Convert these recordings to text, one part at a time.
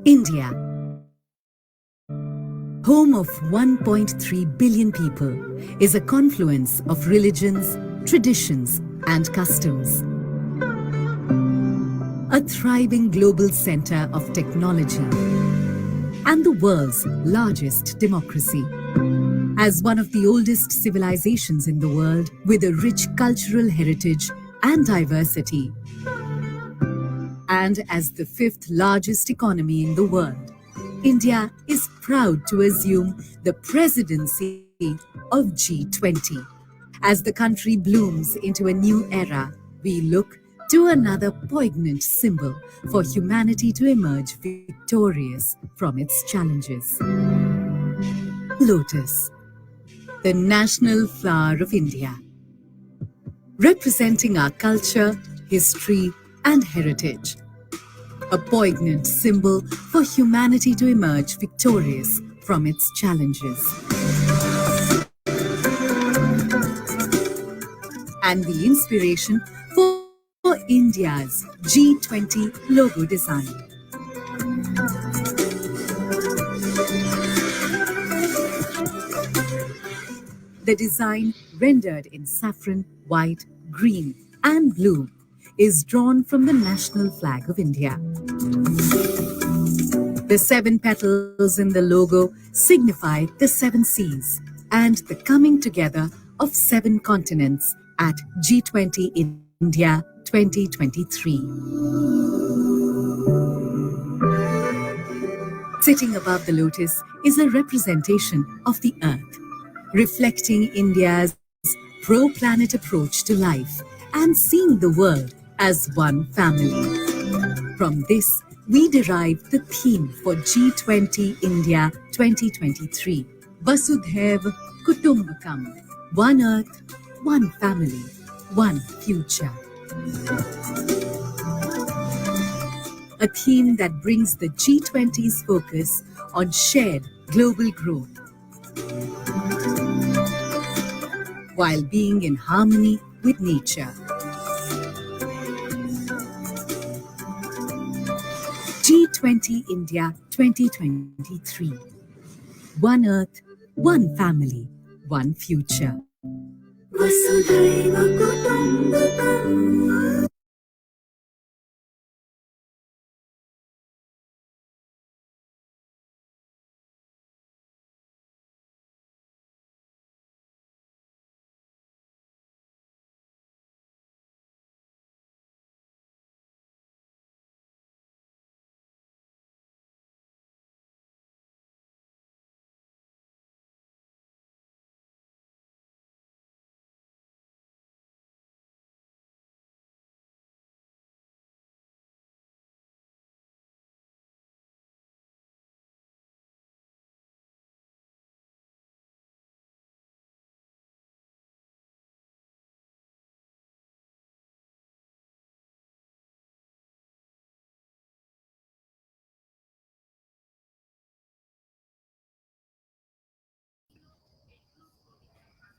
India, home of 1.3 billion people, is a confluence of religions, traditions, and customs. A thriving global center of technology and the world's largest democracy. As one of the oldest civilizations in the world with a rich cultural heritage and diversity, and as the fifth largest economy in the world, India is proud to assume the presidency of G20. As the country blooms into a new era, we look to another poignant symbol for humanity to emerge victorious from its challenges. Lotus, the national flower of India, representing our culture, history, and heritage. A poignant symbol for humanity to emerge victorious from its challenges. And the inspiration for India's G20 logo design. The design, rendered in saffron, white, green, and blue, is drawn from the national flag of India. The 7 petals in the logo signify the 7 seas and the coming together of 7 continents at G20 India 2023. Sitting above the lotus is a representation of the earth, reflecting India's pro-planet approach to life and seeing the world as one family. From this, we derive the theme for G20 India 2023, Vasudhaiva Kutumbakam, one earth, one family, one future. A theme that brings the G20's focus on shared global growth, while being in harmony with nature. G20 India 2023. One earth, one family, one future. Vasudhaiva Kutumbakam.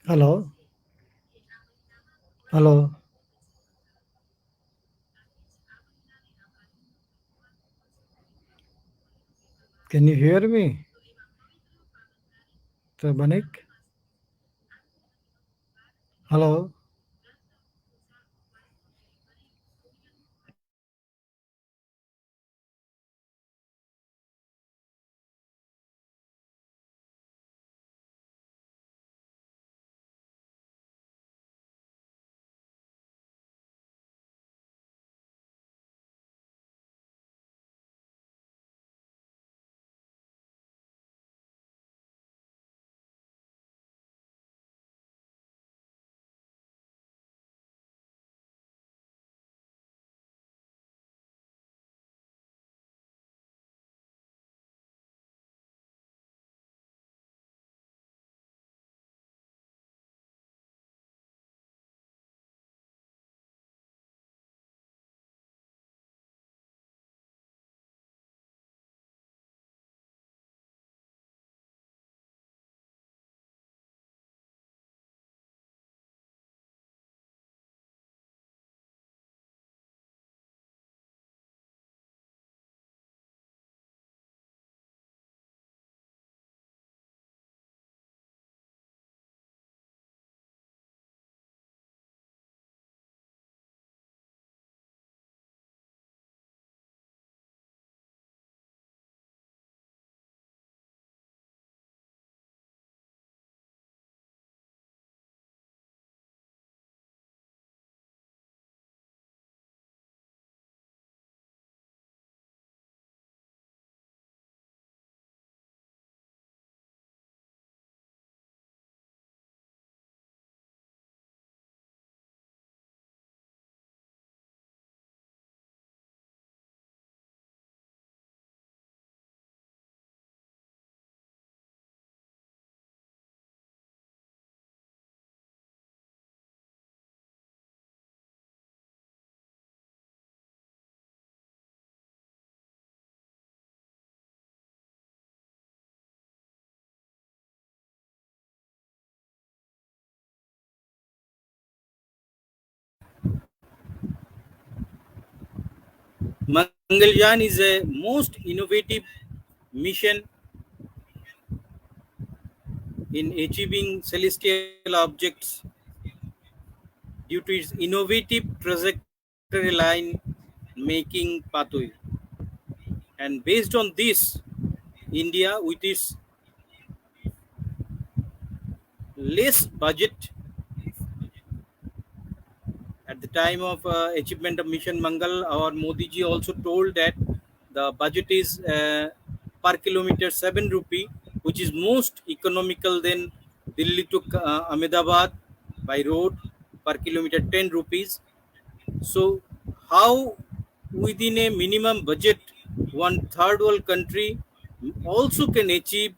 Hello, hello. Can you hear me, Mr. Banik? Hello. Mangalyaan is a most innovative mission in achieving celestial objects due to its innovative trajectory line making pathway. And based on this, India, with its less budget at the time of achievement of Mission Mangal, our Modi ji also told that the budget is per kilometer 7 rupee, which is most economical than Delhi to Ahmedabad by road per kilometer 10 rupees. So, how within a minimum budget one third world country also can achieve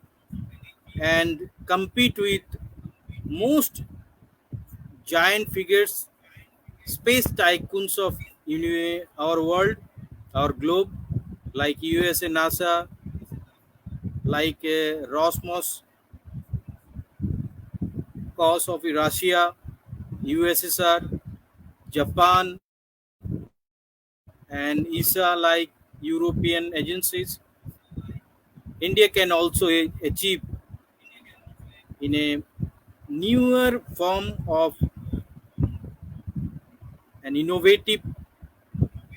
and compete with most giant figures, space tycoons of our world, our globe, like USA, NASA, like Rosmos, cause of Russia, USSR, Japan, and ESA, like European agencies. India can also achieve in a newer form of an innovative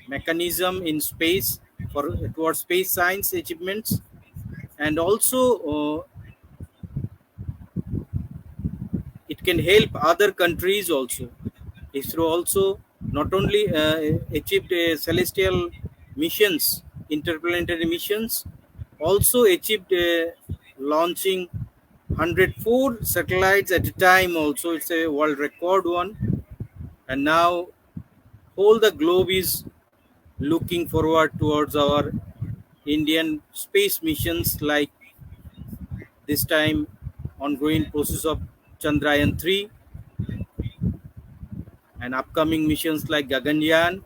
mechanism in space for towards space science achievements, and also it can help other countries also. ISRO also not only achieved celestial missions, interplanetary missions, also achieved launching 104 satellites at a time. Also, it's a world record one, and now whole the globe is looking forward towards our Indian space missions, like this time ongoing process of Chandrayaan 3 and upcoming missions like Gaganyaan,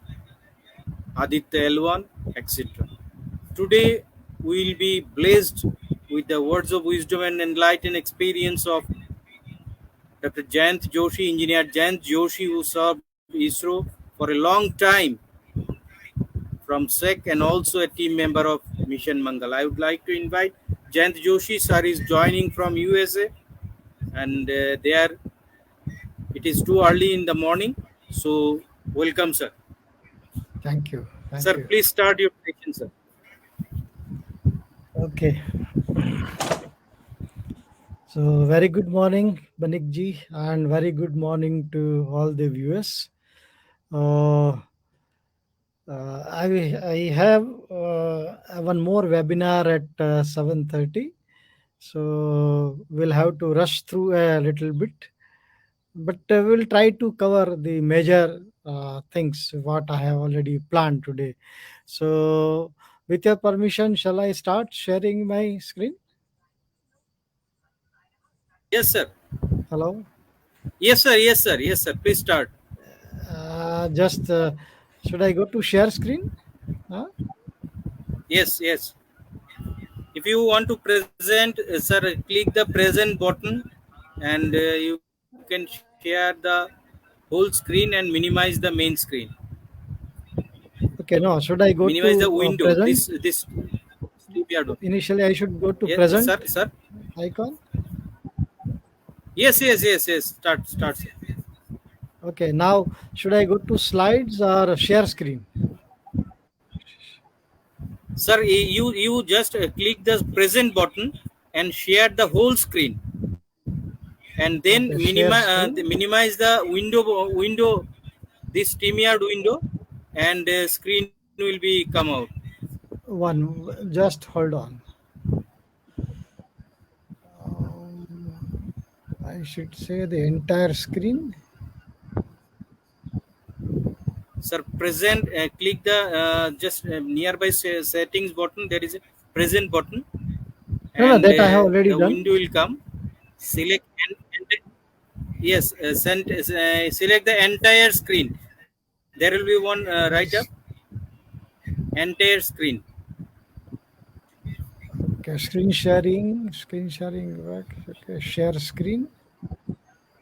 Aditya L1, etc. Today, we will be blessed with the words of wisdom and enlightened experience of Dr. Jayant Joshi, Engineer Jayant Joshi, who served ISRO for a long time from SEC and also a team member of Mission Mangal. I would like to invite Jayant Joshi, sir, is joining from USA, and there it is too early in the morning. So, welcome, sir. Thank you. Thank Sir, you. please start your presentation, sir. Okay. So, very good morning, Banik ji, and very good morning to all the viewers. Uh, I have one more webinar at 7:30, so we'll have to rush through a little bit, but we'll try to cover the major things what I have already planned today. So, with your permission, shall I start sharing my screen? Yes, sir. Hello. Yes, sir. Yes, sir. Yes, sir. Please start. Just should I go to share screen? Yes, yes. If you want to present, sir, click the present button, and you can share the whole screen and minimize the main screen. Okay, no. Should I go Minimize the to window. present? This StreamYard. Initially, I should go to Yes, sir, present sir. icon. Yes, yes, yes, yes. Start. Sir. Okay, now should I go to slides or share screen? Sir, you just click the present button and share the whole screen, and then Okay, share screen. minimize the window, this StreamYard window, and screen will be come out. Just hold on. I should say the entire screen. Sir, present, click the just nearby settings button. There is a present button, No, no, and that I have already the done. window will come. Select and yes, select the entire screen. There will be one right up, entire screen. Okay, screen sharing back. Okay, share screen.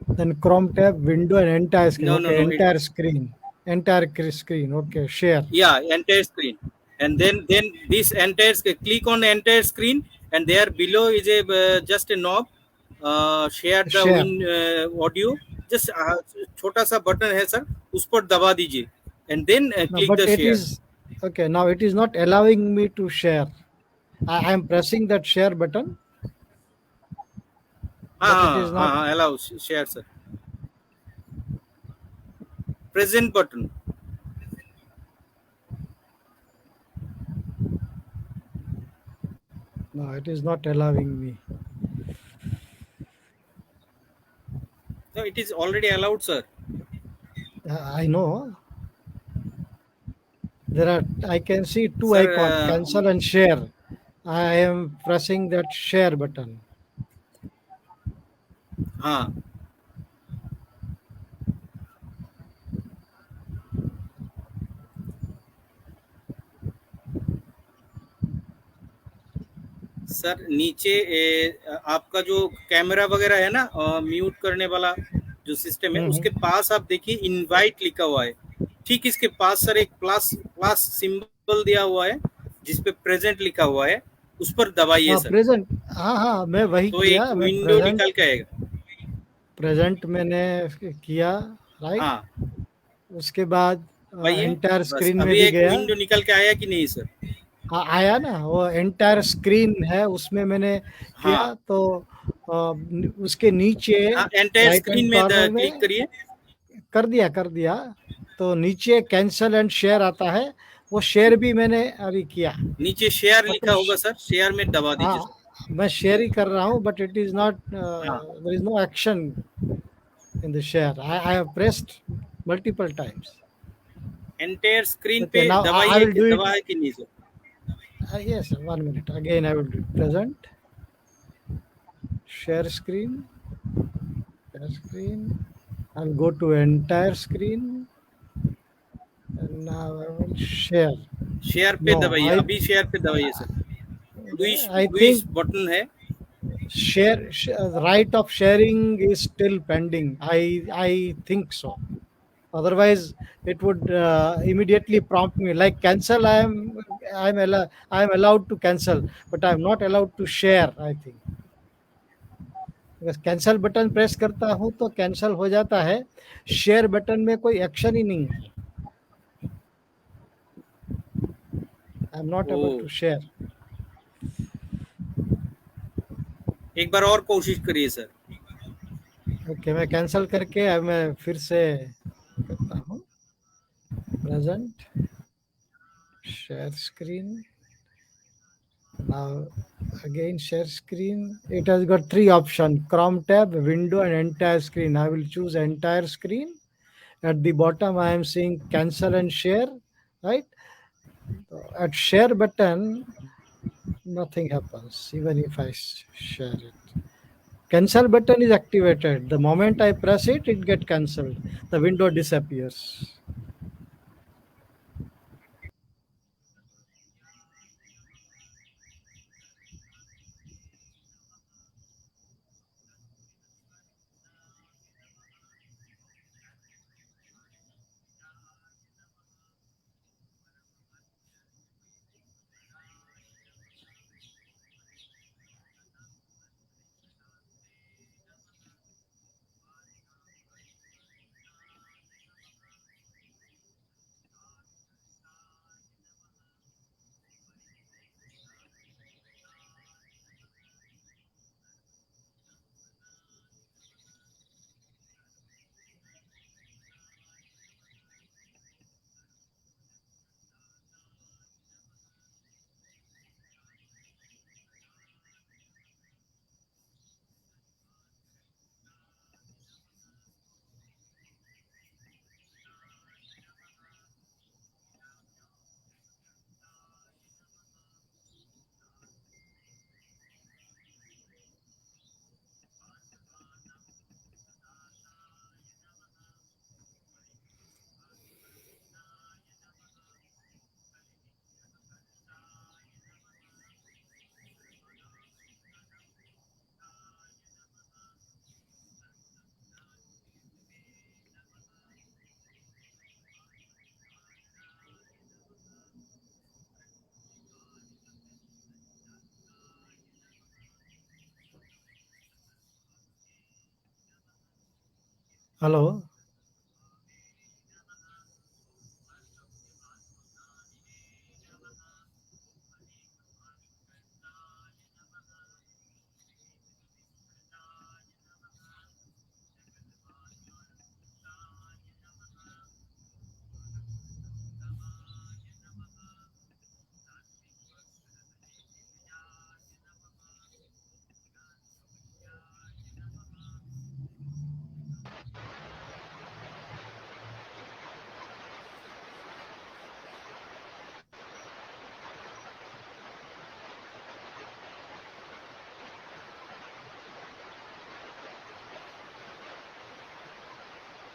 Then Chrome tab, window, and entire screen. No, no, Okay, no. entire screen. Entire screen. Okay, share. Yeah, entire screen. and then this entire click on the entire screen, and there below is a just a knob, share the share. win audio, just छोटा सा button है sir, उस पर दबा दीजिए, and then No, click but the it share. is okay. Now it is not allowing me to share. I am pressing that share button, हाँ but it हाँ is हाँ not. हाँ allow share sir, present button. No, it is not allowing me. No, it is already allowed sir. I know there are. I can see two Sir icons: cancel and share. I am pressing that share button. हाँ sir नीचे आपका जो camera वगैरह है ना, mute करने वाला जो सिस्टम है, Mhm. उसके पास आप देखिए इनवाइट लिखा हुआ है, ठीक इसके पास सर एक प्लस प्लस सिंबल दिया हुआ है जिसपे प्रेजेंट लिखा हुआ है, उस पर दबाइए हाँ सर, प्रेजेंट, हाँ हाँ मैं वही तो किया, एक मैं विंडो प्रेजेंट, निकल के आएगा। प्रेजेंट मैंने किया, राइट। हाँ उसके बाद दबाइए, एंटायर बस स्क्रीन में अभी भी एक गया। विंडो निकल के आया कि नहीं सर? हाँ आया ना, वो एंटायर स्क्रीन है उसमें मैंने हाँ किया तो उसके नीचे हाँ एंटायर राइट हैंड स्क्रीन में कॉर्नर क्लिक में करिए। कर दिया। तो नीचे कैंसल एंड शेयर आता है, वो शेयर भी मैंने अभी किया। नीचे शेयर बट लिखा होगा सर, शेयर में दबा दीजिए हाँ सर। मैं शेयर ही कर रहा हूँ, बट इट इज नॉट, हाँ there is no action in the share. I have pressed multiple times. Entire screen okay पे नाउ आई दबाइए विल कि डू इट। दबा है कि नहीं sir? Yes, 1 minute again I will do it. Present, share screen, share screen. I'll go to entire screen and now I will share. Share पे No, दबाइए, I अभी share पे दबाइए सर, okay, लुइस I लुइस think बटन है। right of sharing is still pending. I think so. Otherwise, it would immediately prompt me like cancel. I am allowed to cancel, but I am not allowed to share. I think. Cancel button press करता हूं तो cancel हो जाता है, share button में कोई action ही नहीं है। I am not uh able to share. एक बार और कोशिश करिए सर। ओके मैं कैंसल करके अब मैं फिर से करता हूँ। Present, share screen, now again share screen. It has got three options: Chrome tab, window and entire screen. I will choose entire screen. At the bottom I am seeing cancel and share, right? So at share button nothing happens even if I share it. Cancel button is activated. The moment I press it, it gets cancelled. The window disappears. Hello.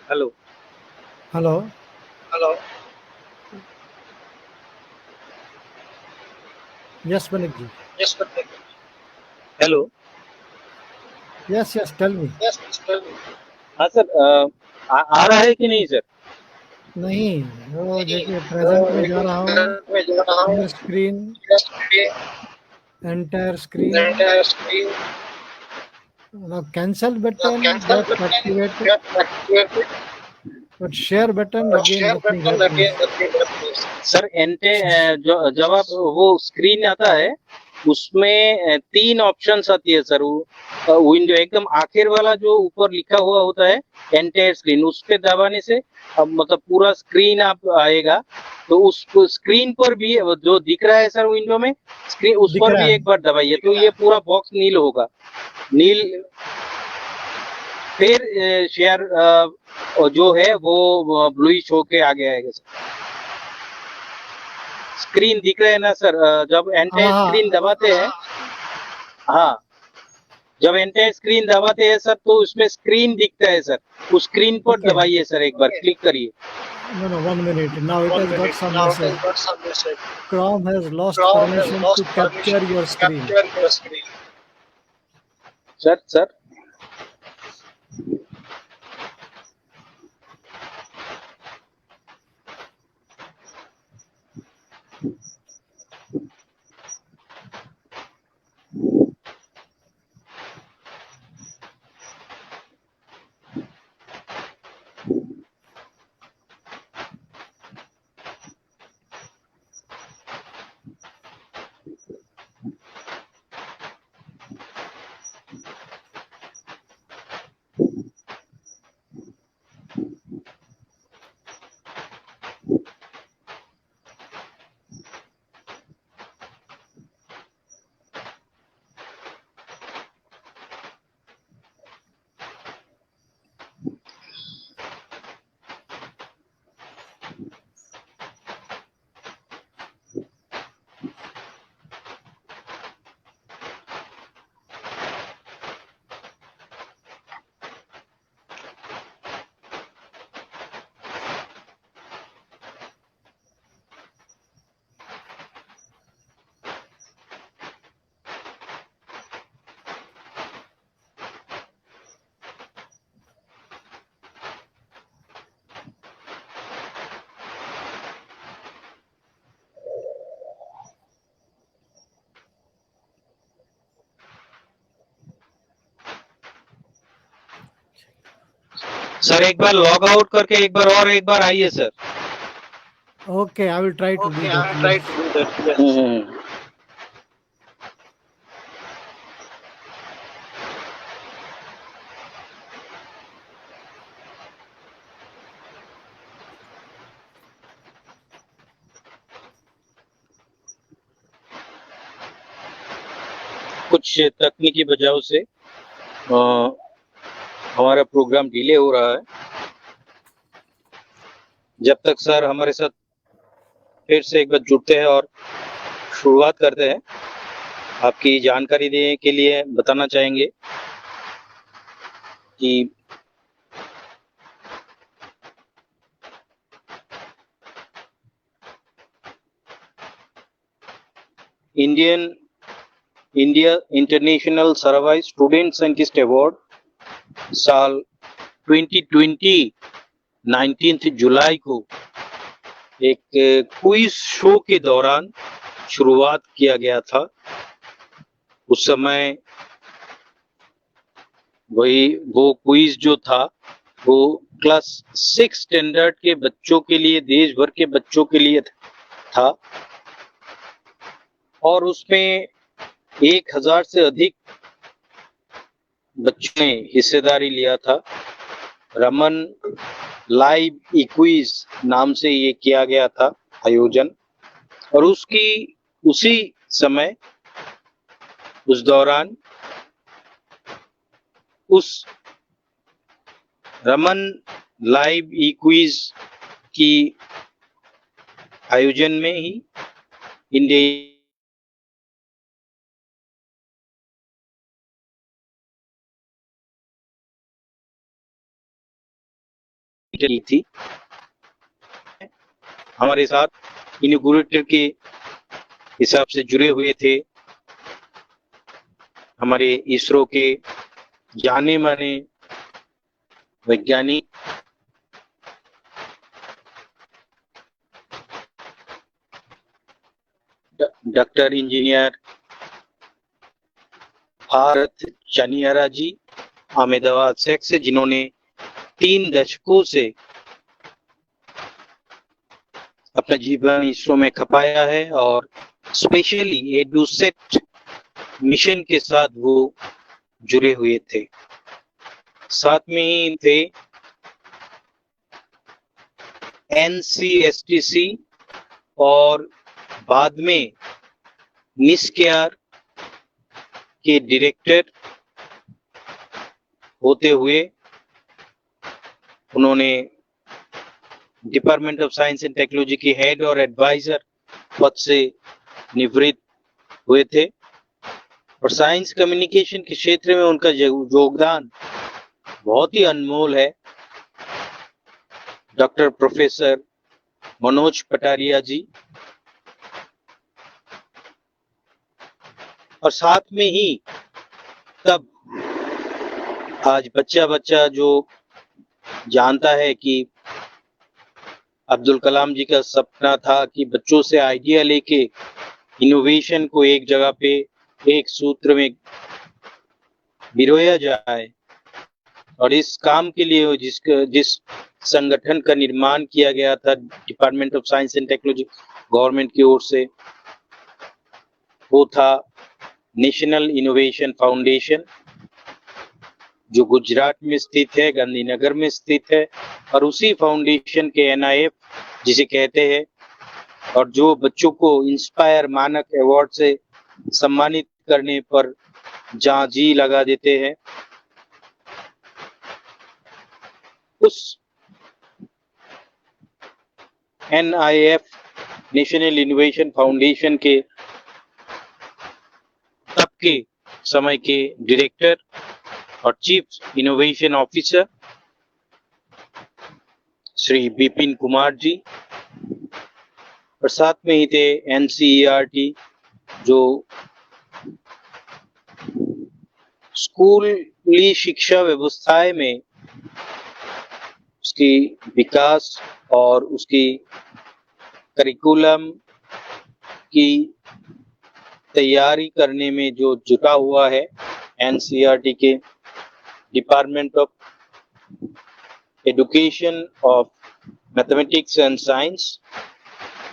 Hello. Hello. Hello. Yes, Banik ji. Yes, sir. Hello. Yes, yes. Tell me. Yes mister. हाँ sir, आ रहा है कि नहीं sir? नहीं, वो नहीं, देखिए present में जा रहा हूँ. करंट में जा रहा हूँ. Share screen, जस्ट ये entire screen. Entire screen. Now cancel button cancel gets button activated, gate activated. but share button और again share nothing button happens. लगे. सर जब आप वो स्क्रीन आता है उसमें 3 ऑप्शंस आती है सर. वो विंडो एकदम आखिर वाला जो ऊपर लिखा हुआ होता है एंटायर स्क्रीन, उस पे दबाने से अब मतलब पूरा स्क्रीन आप आएगा. तो उस स्क्रीन पर भी जो दिख रहा है सर विंडो में स्क्रीन, उस दिख पर रहा भी है. एक बार दबाइए तो ये पूरा बॉक्स नील होगा. नील. फिर शेयर जो है वो ब्लूइश होके आगे आएगा सर. स्क्रीन दिख रहे है ना सर? जब एंटायर स्क्रीन दबाते हैं, हाँ, जब एंटायर स्क्रीन दबाते हैं सर तो उसमें स्क्रीन दिखता है सर. उस स्क्रीन पर Okay. दबाइए सर, एक बार क्लिक करिए. No, no, 1 minute. Now it has got some Now it message. has got some message. Chrome has lost Chrome has permission lost to capture permission your to screen. capture your screen. Sir एक बार log out करके एक बार आइए sir. Okay, I will try to do Okay, that. I will try Yes. to do that. Yes. कुछ तकनीकी वजहों से हमारा programme delay हो रहा है. जब तक सर हमारे साथ फिर से एक बार जुड़ते हैं और शुरुआत करते हैं, आपकी जानकारी देने के लिए बताना चाहेंगे कि India International Sarabhai student scientist award साल 2020 19 जुलाई को एक क्विज शो के दौरान शुरुआत किया गया था. उस समय वो क्विज जो था वो क्लास 6 स्टैंडर्ड के बच्चों के लिए, देश भर के बच्चों के लिए था और उसमें 1000 से अधिक बच्चों ने हिस्सेदारी लिया था। रमन लाइव इक्विज नाम से ये किया गया था आयोजन, और उसी समय उस दौरान उस रमन लाइव इक्विज की आयोजन में ही इंडिया की थी। हमारे साथ इनॉग्रेटर के हिसाब से जुड़े हुए थे हमारे इसरो के जाने माने वैज्ञानिक डॉक्टर इंजीनियर भारत चनियारा जी अहमदाबाद से, जिन्होंने 3 दशकों से अपना जीवन इसरो में खपाया है और स्पेशली एडुसेट मिशन के साथ वो जुड़े हुए थे। साथ में ही थे NCSTC और बाद में निस्केआर के डायरेक्टर होते हुए उन्होंने department of science and technology के हेड और एडवाइजर पद से निवृत्त हुए थे और साइंस कम्युनिकेशन के क्षेत्र में उनका योगदान बहुत ही अनमोल है। डॉक्टर प्रोफेसर मनोज पटारिया जी, और साथ में ही तब आज बच्चा जो जानता है कि अब्दुल कलाम जी का सपना था कि बच्चों से आइडिया लेके इनोवेशन को एक जगह पे एक सूत्र में पिरोया जाए, और इस काम के लिए जिस संगठन का निर्माण किया गया था department of science and technology government की ओर से, वो था नेशनल इनोवेशन फाउंडेशन, जो गुजरात में स्थित है, गांधीनगर में स्थित है, और उसी फाउंडेशन के NIF जिसे कहते हैं, और जो बच्चों को इंस्पायर मानक अवार्ड से सम्मानित करने पर जहां जी लगा देते हैं, उस NIF नेशनल इनोवेशन फाउंडेशन के तब के समय के डायरेक्टर और chief innovation officer Shri Bipin Kumar ji, और साथ में ही थे NCERT, जो स्कूली शिक्षा व्यवस्थाएं में उसकी विकास और उसकी करिकुलम की तैयारी करने में जो जुटा हुआ है। NCERT के department of education of mathematics and science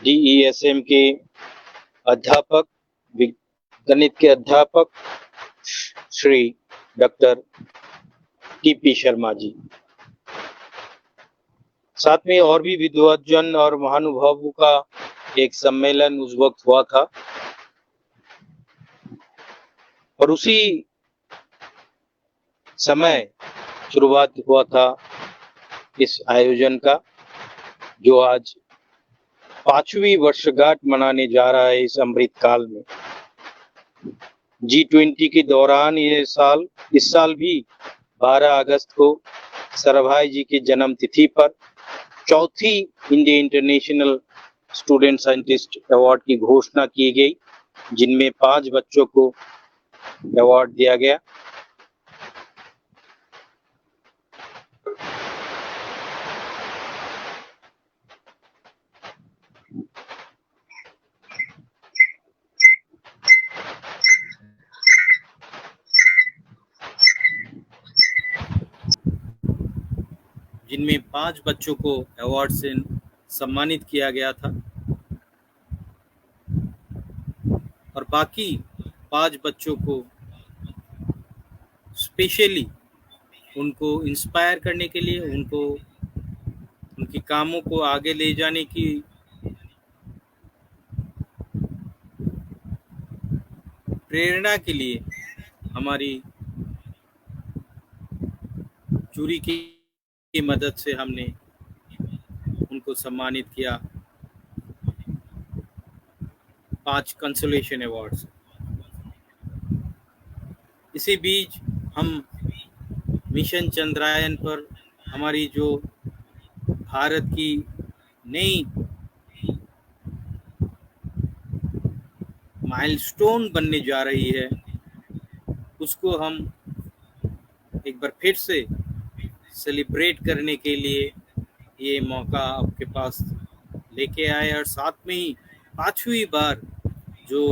DESM के अध्यापक, गणित के अध्यापक श्री डॉक्टर TP शर्मा जी, साथ में और भी विद्वजन और महानुभावों का एक सम्मेलन उस वक्त हुआ था, और उसी समय शुरुआत हुआ था इस आयोजन का, जो आज 5वीं वर्षगांठ मनाने जा रहा है इस अमृत काल में। G20 के दौरान इस साल भी 12 अगस्त को सरभाई जी की जन्म तिथि पर चौथी India international student scientist award की घोषणा की गई, जिनमें 5 बच्चों को अवार्ड दिया गया। जिनमें 5 बच्चों को अवार्ड से सम्मानित किया गया था और बाकी 5 बच्चों को स्पेशली उनको इंस्पायर करने के लिए, उनको उनके कामों को आगे ले जाने की प्रेरणा के लिए हमारी जूरी की मदद से हमने उनको सम्मानित किया 5 कंसोलेशन अवार्ड्स। इसी बीच हम मिशन चंद्रयान पर हमारी जो भारत की नई माइलस्टोन बनने जा रही है, उसको हम एक बार फिर से सेलिब्रेट करने के लिए ये मौका आपके पास लेके आए और साथ में ही 5वीं बार जो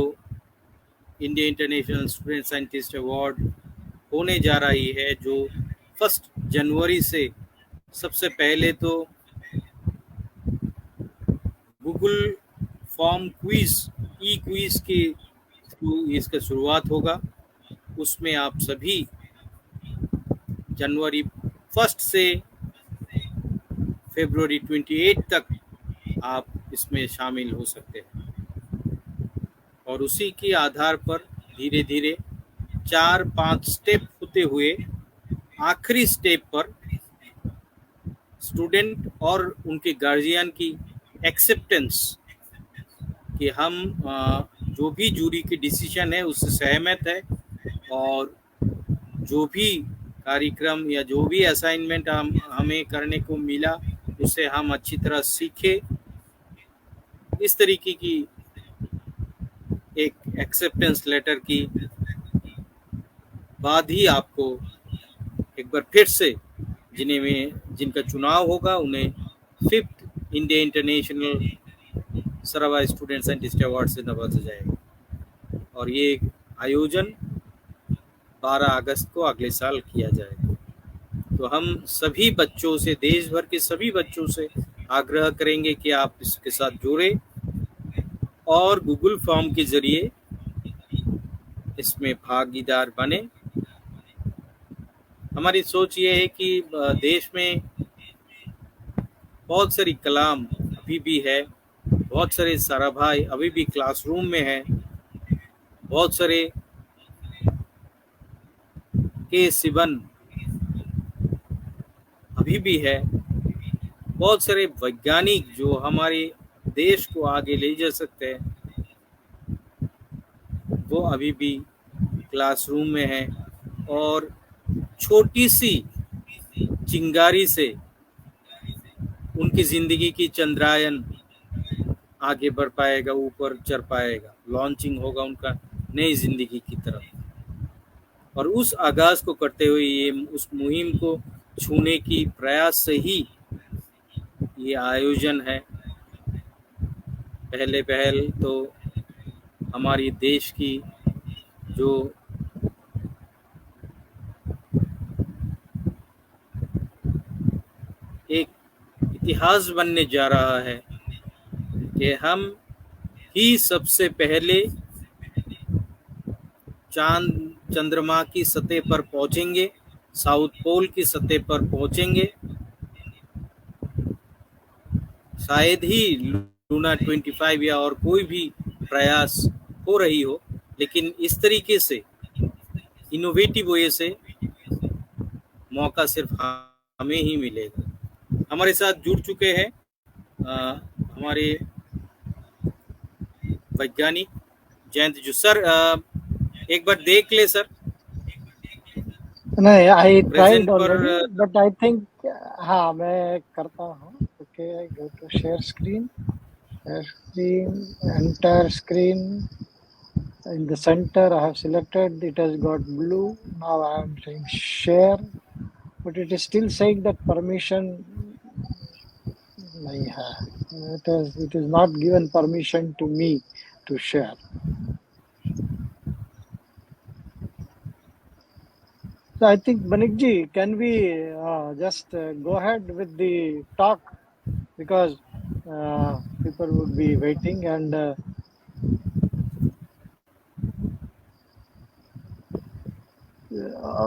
India international student scientist award होने जा रही है, जो 1 जनवरी से सबसे पहले तो गूगल फॉर्म क्विज ई क्विज के थ्रू इसका शुरुआत होगा। उसमें आप सभी जनवरी 1 से फरवरी 28 तक आप इसमें शामिल हो सकते हैं और उसी के आधार पर धीरे धीरे 4-5 स्टेप होते हुए आखिरी स्टेप पर स्टूडेंट और उनके गार्जियन की एक्सेप्टेंस कि हम जो भी जूरी की डिसीजन है उससे सहमत है और जो भी कार्यक्रम या जो भी असाइनमेंट हमें करने को मिला उसे हम अच्छी तरह सीखे, इस तरीके की एक एक्सेप्टेंस लेटर की बाद ही आपको एक बार फिर से जिनका चुनाव होगा उन्हें 5th India international Sarabhai student scientist award से नवाजा जाएगा और ये आयोजन 12 अगस्त को अगले साल किया जाएगा। तो हम सभी बच्चों से, देश भर के सभी बच्चों से आग्रह करेंगे कि आप इसके साथ जुड़े और गूगल फॉर्म के जरिए इसमें भागीदार बने। हमारी सोच ये है कि देश में बहुत सारी कलाम अभी भी है, बहुत सारे साराभाई अभी भी क्लासरूम में है, बहुत सारे के सिवन अभी भी है, बहुत सारे वैज्ञानिक जो हमारे देश को आगे ले जा सकते हैं वो अभी भी क्लासरूम में है और छोटी सी चिंगारी से उनकी जिंदगी की चंद्रायन आगे बढ़ पाएगा, ऊपर चढ़ पाएगा, लॉन्चिंग होगा उनका नई जिंदगी की तरफ। और उस आगाज को करते हुए ये उस मुहिम को छूने की प्रयास से ही ये आयोजन है। पहल तो हमारी देश की जो एक इतिहास बनने जा रहा है कि हम ही सबसे पहले चंद्रमा की सतह पर पहुंचेंगे, साउथ पोल की सतह पर पहुंचेंगे। शायद ही लूना 25 या और कोई भी प्रयास हो रही हो, लेकिन इस तरीके से इनोवेटिव वे से मौका सिर्फ हमें ही मिलेगा। हमारे साथ जुड़ चुके हैं हमारे वैज्ञानिक जयंत जोशी सर। एक बार देख ले सर। नहीं, I tried already but I think हाँ मैं करता हूँ। Okay, I go to share screen, entire screen. In the center I have selected, it has got blue. Now I am saying share, but it is still saying that permission nahi hai. It is not given permission to me to share. So I think Banikji, can we just go ahead with the talk, because people would be waiting, and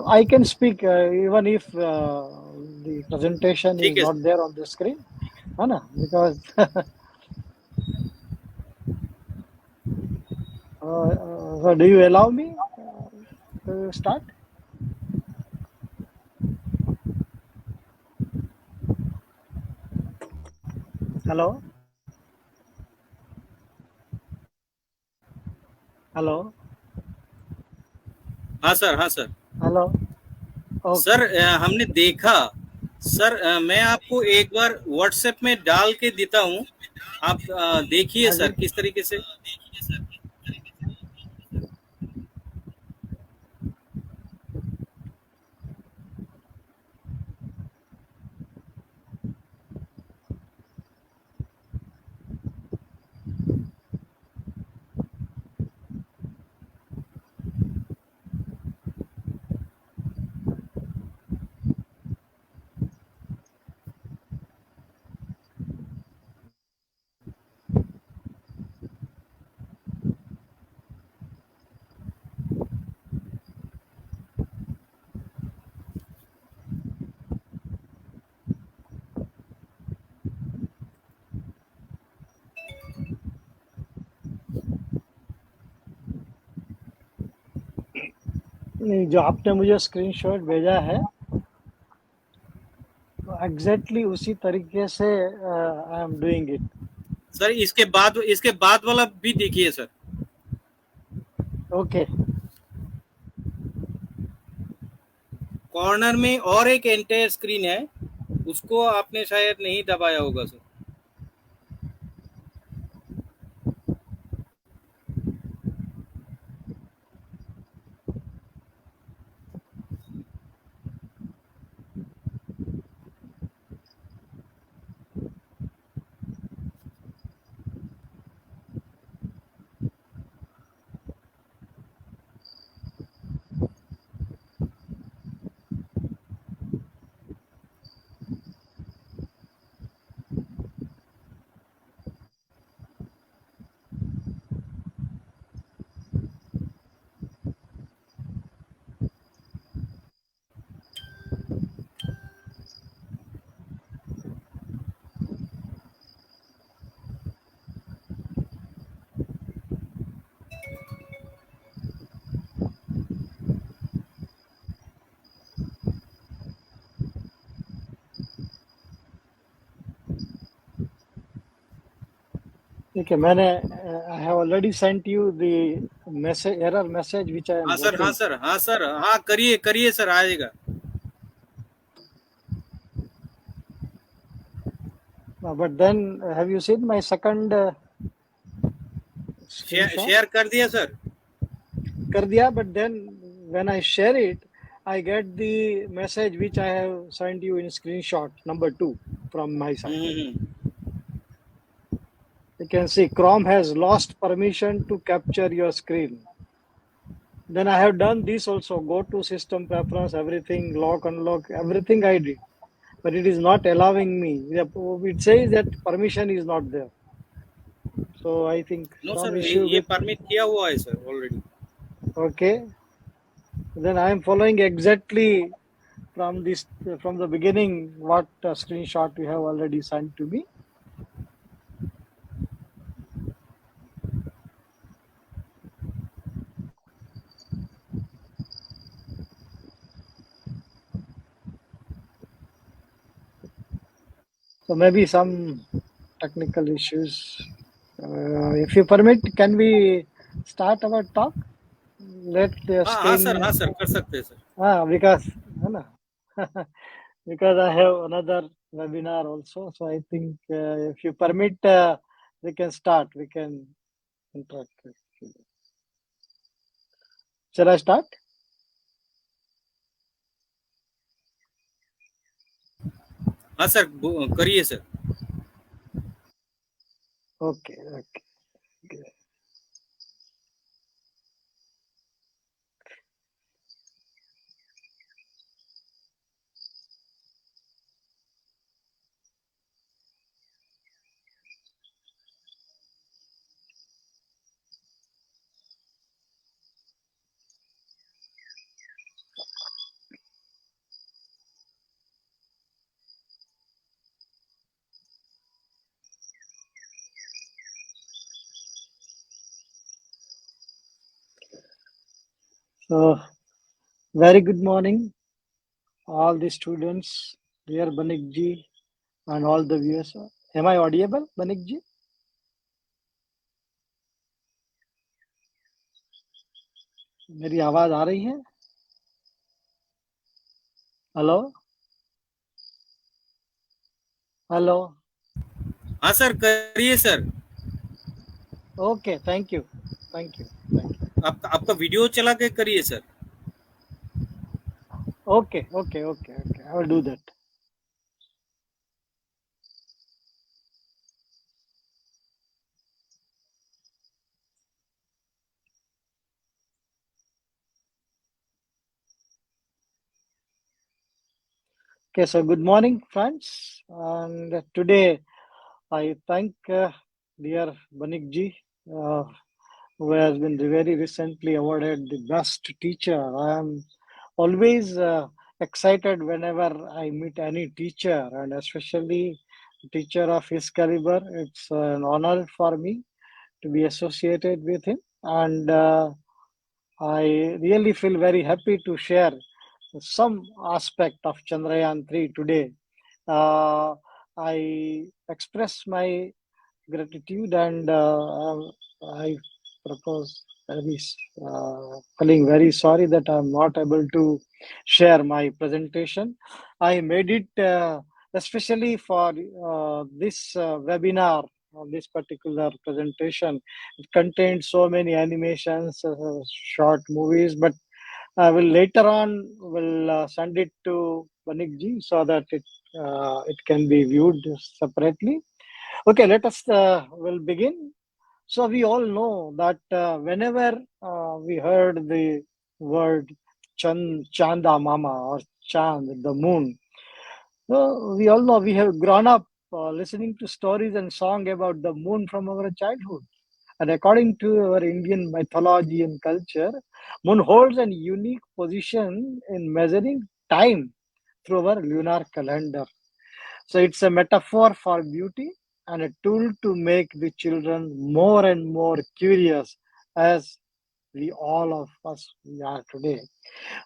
I can speak even if the presentation ठीक is है not there on the screen, है ना? Because so do you allow me to start? Hello, hello, हाँ sir, हाँ sir. hello. Sir Okay. हमने देखा sir, मैं आपको एक बार व्हाट्सएप में डाल के देता हूँ, आप देखिए हाँ सर जी। किस तरीके से। नहीं, जो आपने मुझे स्क्रीनशॉट भेजा है, एग्जैक्टली उसी तरीके से I am doing it. Sir इसके बाद वाला भी देखिए सर। ओके। कॉर्नर में और एक एंटायर स्क्रीन है, उसको आपने शायद नहीं दबाया होगा सर। ठीक है, मैंने I have already sent you the message, error message which I am हाँ सर, हाँ गेटिंग। सर, हाँ सर, हाँ करिए करिए सर, आएगा। But then have you seen my second screenshot? Share कर दिया सर। कर दिया, but then when I share it I get the message which I have sent you in screenshot number 2 from my side. Hmm. You can see Chrome has lost permission to capture your screen. Then I have done this also. Go to system preference, everything, lock, unlock, everything I did. But it is not allowing me. It says that permission is not there. So I think no some sir, issue ये with, permit किया हुआ है sir already. okay. Then I am following exactly from this, from the beginning, what screenshot you have already sent to me. So maybe some technical issues. If you permit, can we start our talk? Let the हाँ हाँ screen. Sir, हाँ sir, कर सकते हैं sir. Because है ना? Because I have another webinar also. So I think if you permit, we can start. We can interact. Shall I start? हाँ sir, करिए sir. Okay. Okay. So, very good morning, all the students, dear Banik ji, and all the viewers. Am I audible, Banik ji? मेरी आवाज आ रही है? Hello, hello. हाँ sir, करिए sir. Okay, thank you, thank you, thank you. आपका video चला के करिए sir. Okay, okay, okay, okay. I will do that. Okay, so good morning, friends. And today I thank dear Banik ji, who has been very recently awarded the best teacher. I am always excited whenever I meet any teacher, and especially teacher of his caliber. It's an honor for me to be associated with him, and I really feel very happy to share some aspect of Chandrayaan 3 today. I express my gratitude and I propose very feeling very sorry that I'm not able to share my presentation. I made it especially for this webinar on this particular presentation. It contained so many animations, short movies, but I will later on will send it to Banik ji so that it can be viewed separately. Okay, let us will begin. So we all know that whenever we heard the word Chanda Mama or Chand, the moon, we all know we have grown up listening to stories and song about the moon from our childhood. And according to our Indian mythology and culture, moon holds a unique position in measuring time through our lunar calendar. So it's a metaphor for beauty and a tool to make the children more and more curious as we all of us we are today.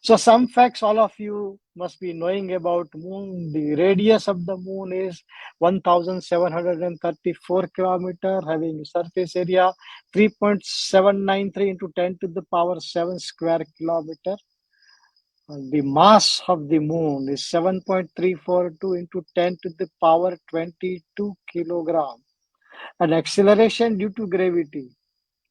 So some facts all of you must be knowing about moon. The radius of the moon is 1734 kilometer, having surface area 3.793 into 10 to the power 7 square kilometer. The mass of the moon is 7.342 into 10 to the power 22 kilogram. An acceleration due to gravity,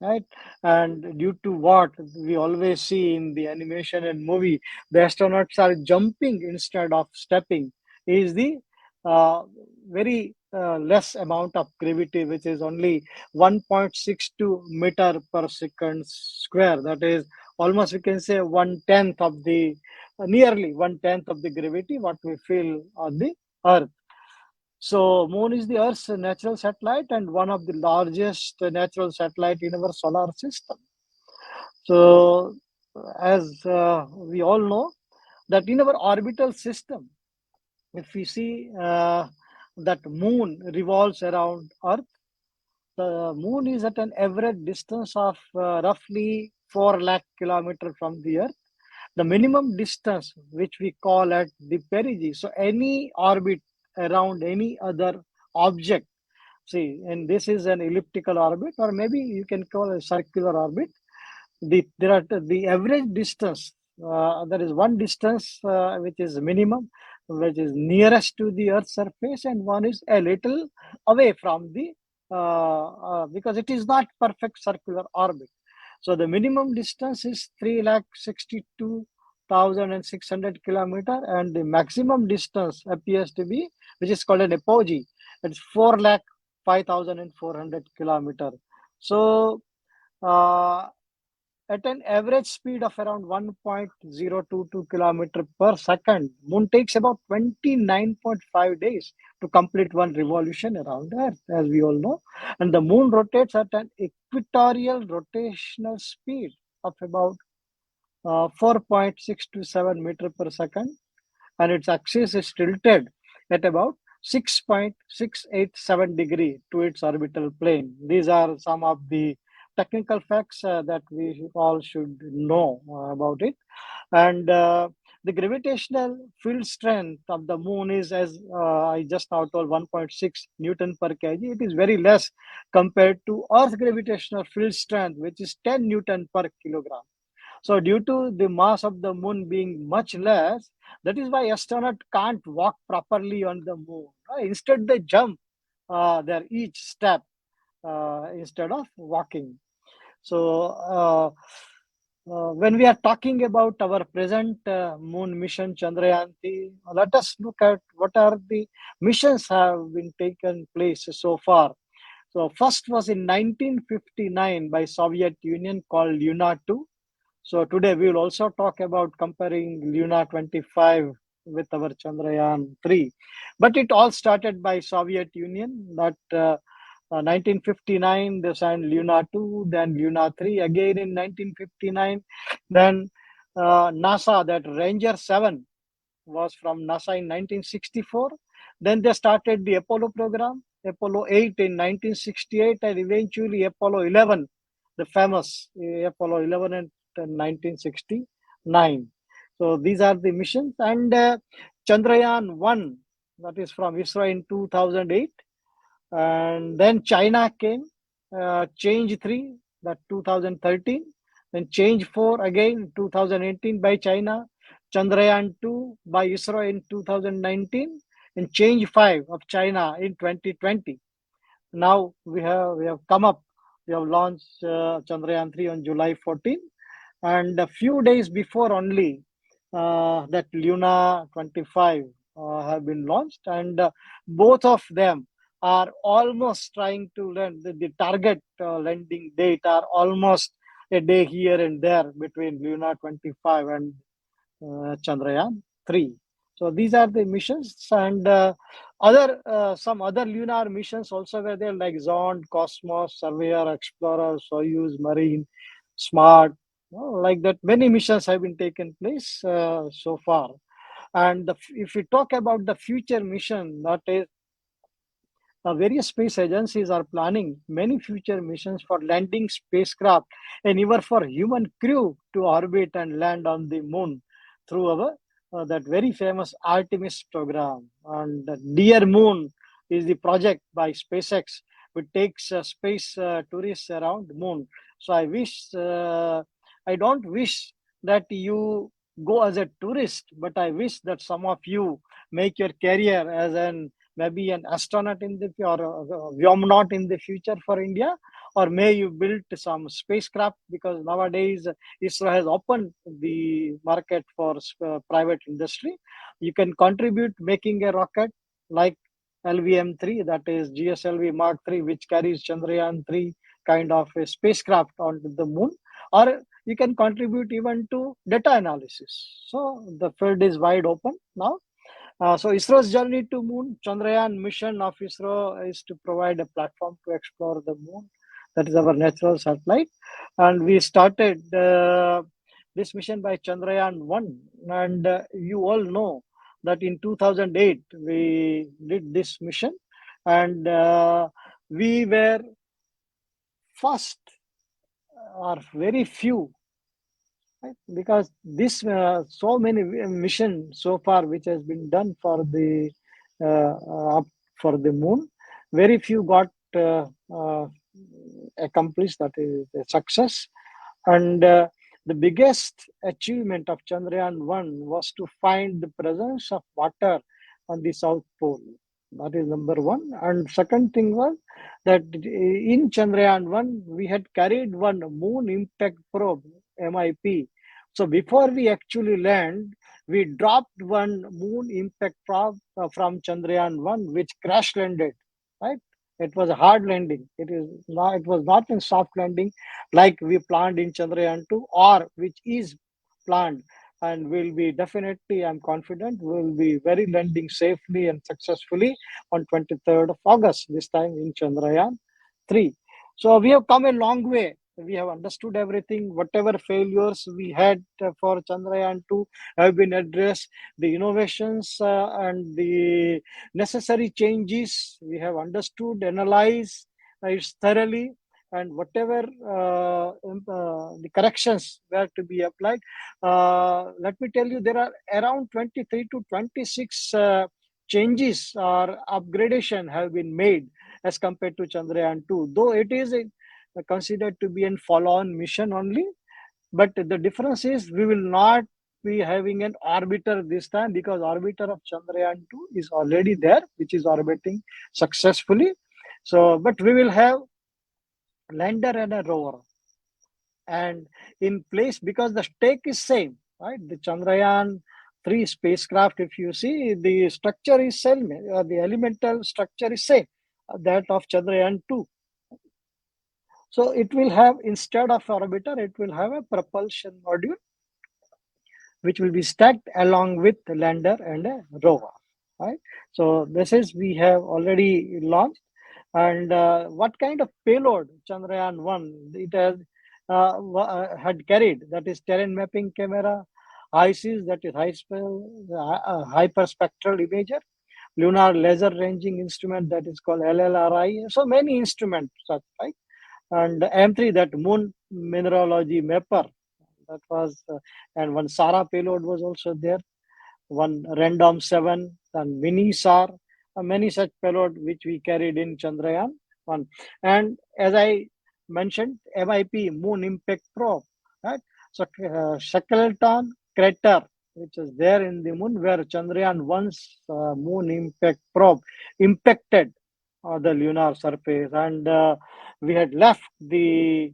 right? And due to what we always see in the animation and movie, the astronauts are jumping instead of stepping, is the uh, very less amount of gravity, which is only 1.62 meter per second square. That is almost we can say one tenth of the nearly one tenth of the gravity what we feel on the Earth. So moon is the Earth's natural satellite and one of the largest natural satellite in our solar system. So as we all know that in our orbital system, if we see that moon revolves around Earth, the moon is at an average distance of roughly 4 lakh kilometer from the Earth. The minimum distance which we call at the perigee. So any orbit around any other object. See, and this is an elliptical orbit, or maybe you can call a circular orbit. There are the average distance. There is one distance which is minimum, which is nearest to the Earth's surface, and one is a little away from the because it is not perfect circular orbit. So the minimum distance is 3,62,600 kilometer, and the maximum distance appears to be, which is called an apogee. It's 4,05,400 kilometer. So uh, at an average speed of around 1.022 kilometer per second, moon takes about 29.5 days to complete one revolution around Earth, as we all know. And the moon rotates at an equatorial rotational speed of about 4.627 meter per second, and its axis is tilted at about 6.687 degree to its orbital plane. These are some of the technical facts that we all should know about it. And the gravitational field strength of the moon is, as I just now told, 1.6 Newton per kg. It is very less compared to Earth gravitational field strength, which is 10 Newton per kilogram. So due to the mass of the moon being much less, that is why astronauts can't walk properly on the moon. Instead, they jump their each step instead of walking. So when we are talking about our present moon mission Chandrayaan 3, let us look at what are the missions have been taken place so far. So first was in 1959 by Soviet Union called Luna 2. So today we will also talk about comparing Luna 25 with our Chandrayaan 3. But it all started by Soviet Union, that 1959 they signed Luna 2, then Luna 3 again in 1959. Then NASA, that Ranger 7 was from NASA in 1964. Then they started the Apollo program, Apollo 8 in 1968, and eventually Apollo 11, the famous Apollo 11 in 1969. So these are the missions. And Chandrayaan 1, that is from ISRO in 2008. And then China came, Change 3, that 2013. Then Change 4 again 2018 by China. Chandrayaan 2 by ISRO in 2019, and Change 5 of China in 2020. Now we have come up, we have launched Chandrayaan 3 on July 14, and a few days before only that Luna 25 have been launched, and both of them are almost trying to land the target landing date are almost a day here and there between Luna 25 and Chandrayaan 3. So these are the missions, and other some other lunar missions also were there, like Zond, Cosmos, Surveyor, Explorer, Soyuz, Marine, Smart, like that. Many missions have been taken place so far. And if we talk about the future mission, that is, various space agencies are planning many future missions for landing spacecraft and even for human crew to orbit and land on the moon through our that very famous Artemis program. And the Dear Moon is the project by SpaceX, which takes space tourists around the moon. So I don't wish that you go as a tourist, but I wish that some of you make your career as maybe an astronaut in the or a Vyomnaut in the future for India, or may you build some spacecraft, because nowadays ISRO has opened the market for private industry. You can contribute making a rocket like LVM3, that is GSLV Mark 3, which carries Chandrayaan 3 kind of a spacecraft onto the moon, or you can contribute even to data analysis. So the field is wide open now. So ISRO's journey to moon, Chandrayaan mission of ISRO is to provide a platform to explore the moon. That is our natural satellite. And we started this mission by Chandrayaan 1. And you all know that in 2008, we did this mission. And we were first, or very few, right? Because this so many missions so far which has been done for the for the moon, very few got accomplished, that is a success. And the biggest achievement of Chandrayaan 1 was to find the presence of water on the South Pole. That is number one. And second thing was that in Chandrayaan 1, we had carried one moon impact probe, MIP. So before we actually land, we dropped one moon impact probe from Chandrayaan 1, which crash landed, right? It was a hard landing. It was not a soft landing like we planned in Chandrayaan 2, or which is planned, and will be definitely, I'm confident, will be very landing safely and successfully on 23rd of August, this time in Chandrayaan 3. So we have come a long way. We have understood everything. Whatever failures we had for Chandrayaan 2 have been addressed. The innovations and the necessary changes we have understood, analyzed it thoroughly, and whatever the corrections were to be applied. Let me tell you, there are around 23 to 26 changes or upgradation have been made as compared to Chandrayaan 2, though it is considered to be a follow-on mission only. But the difference is we will not be having an orbiter this time, because orbiter of Chandrayaan 2 is already there, which is orbiting successfully. So, but we will have lander and a rover, and in place, because the stake is same, right? The Chandrayaan 3 spacecraft, if you see, the structure is same, the elemental structure is same, that of Chandrayaan 2. So it will have, instead of orbiter, it will have a propulsion module which will be stacked along with the lander and a rover, right? So this is, we have already launched. And what kind of payload Chandrayaan 1 it has had carried? That is terrain mapping camera, ICs, that is hyperspectral imager, lunar laser ranging instrument, that is called LLRI. So many instruments, such, right? And M3, that moon mineralogy mapper, that was, and one SARA payload was also there, one Random 7, and Mini SAR, many such payload which we carried in Chandrayaan 1. And as I mentioned, MIP, Moon Impact Probe, right? So Shackleton crater, which is there in the moon, where Chandrayaan 1's Moon Impact Probe impacted the lunar surface, and we had left the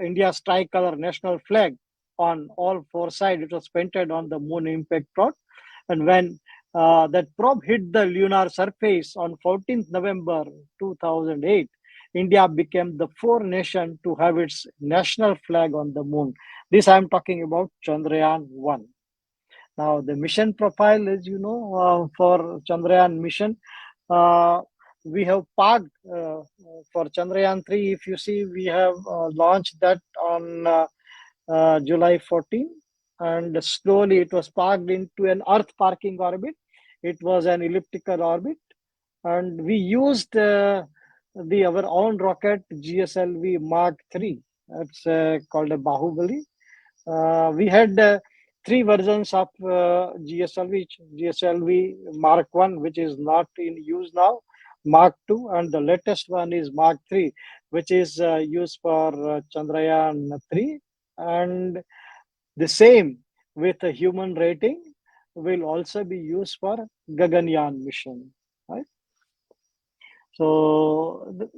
India's tricolor national flag on all four sides. It was painted on the moon impact probe. And when that probe hit the lunar surface on 14th November 2008, India became the fourth nation to have its national flag on the moon. This I am talking about Chandrayaan 1. Now, the mission profile, as you know, for Chandrayaan mission, we have parked for Chandrayaan 3. If you see, we have launched that on July 14, and slowly it was parked into an Earth parking orbit. It was an elliptical orbit, and we used our own rocket GSLV Mark 3. That's called a Bahubali. We had three versions of GSLV Mark 1, which is not in use now, Mark 2, and the latest one is Mark 3, which is used for Chandrayaan 3. And the same with a human rating will also be used for Gaganyaan mission, right? So,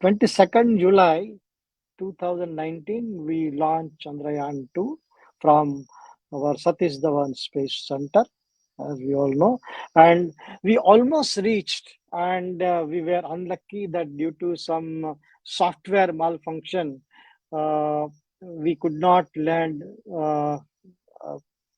22nd July 2019, we launched Chandrayaan 2 from our Satish Dhawan Space Center, as we all know. And we almost reached, and we were unlucky that due to some software malfunction, we could not land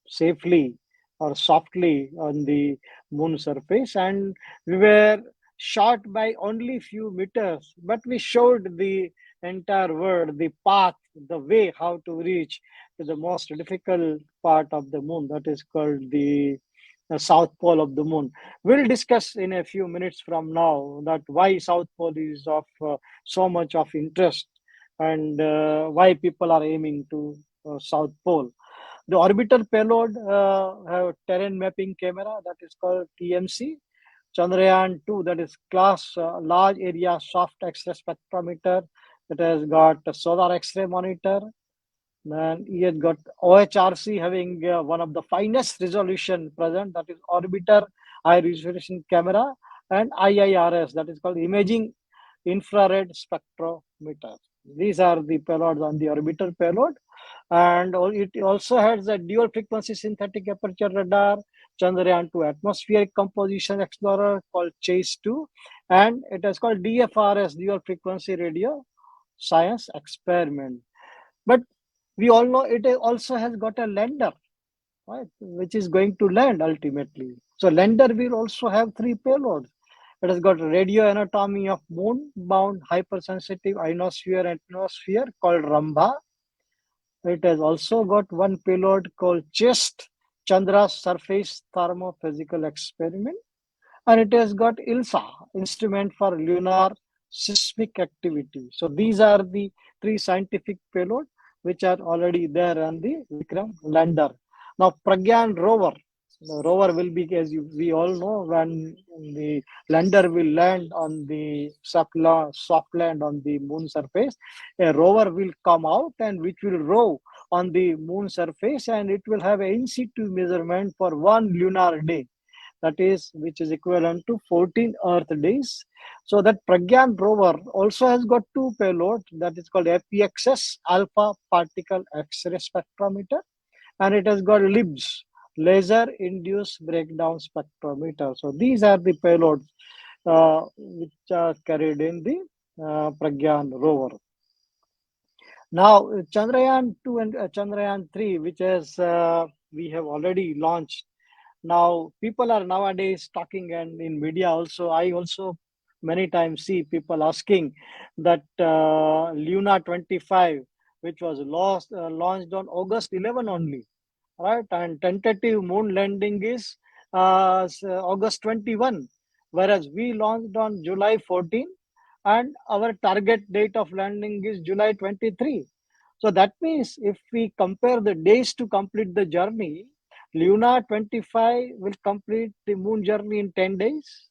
safely or softly on the moon surface, and we were short by only few meters, but we showed the entire world the path, the way how to reach to the most difficult part of the moon, that is called the south pole of the moon. We'll discuss in a few minutes from now that why south pole is of so much of interest, and why people are aiming to south pole. The orbital payload have terrain mapping camera, that is called TMC. Chandrayaan 2, that is class large area soft X-ray spectrometer, that has got a solar X-ray monitor. Then he has got OHRC having one of the finest resolution present, that is orbiter high resolution camera, and IIRS, that is called imaging infrared spectrometer. These are the payloads on the orbital payload. And it also has a dual frequency synthetic aperture radar, Chandrayaan 2 atmospheric composition explorer called Chase 2, and it is called DFRS, dual frequency radio science experiment. But we all know it also has got a lander, right, which is going to land ultimately. So lander will also have three payloads. It has got radio anatomy of moon-bound hypersensitive ionosphere and atmosphere called Rambha. It has also got one payload called CHEST, Chandra's Surface Thermophysical Experiment. and it has got ILSA, Instrument for Lunar Seismic Activity. So these are the three scientific payload which are already there on the Vikram lander. Now Pragyan rover. The rover will be, as we all know, when the lander will land on the soft land on the moon surface, a rover will come out and which will row on the moon surface, and it will have an in situ measurement for one lunar day, that is which is equivalent to 14 earth days. So that Pragyan rover also has got two payloads, that is called APXS, alpha particle X-ray spectrometer, and it has got LIBS, laser induced breakdown spectrometer. So these are the payloads which are carried in the Pragyan rover. Now Chandrayaan 2 and Chandrayaan 3, which is we have already launched. Now people are nowadays talking, and in media also, I also many times see people asking that Luna 25, which was launched on August 11 only, right? And tentative moon landing is August 21, whereas we launched on July 14, and our target date of landing is July 23. So that means if we compare the days to complete the journey, Luna 25 will complete the moon journey in 10 days,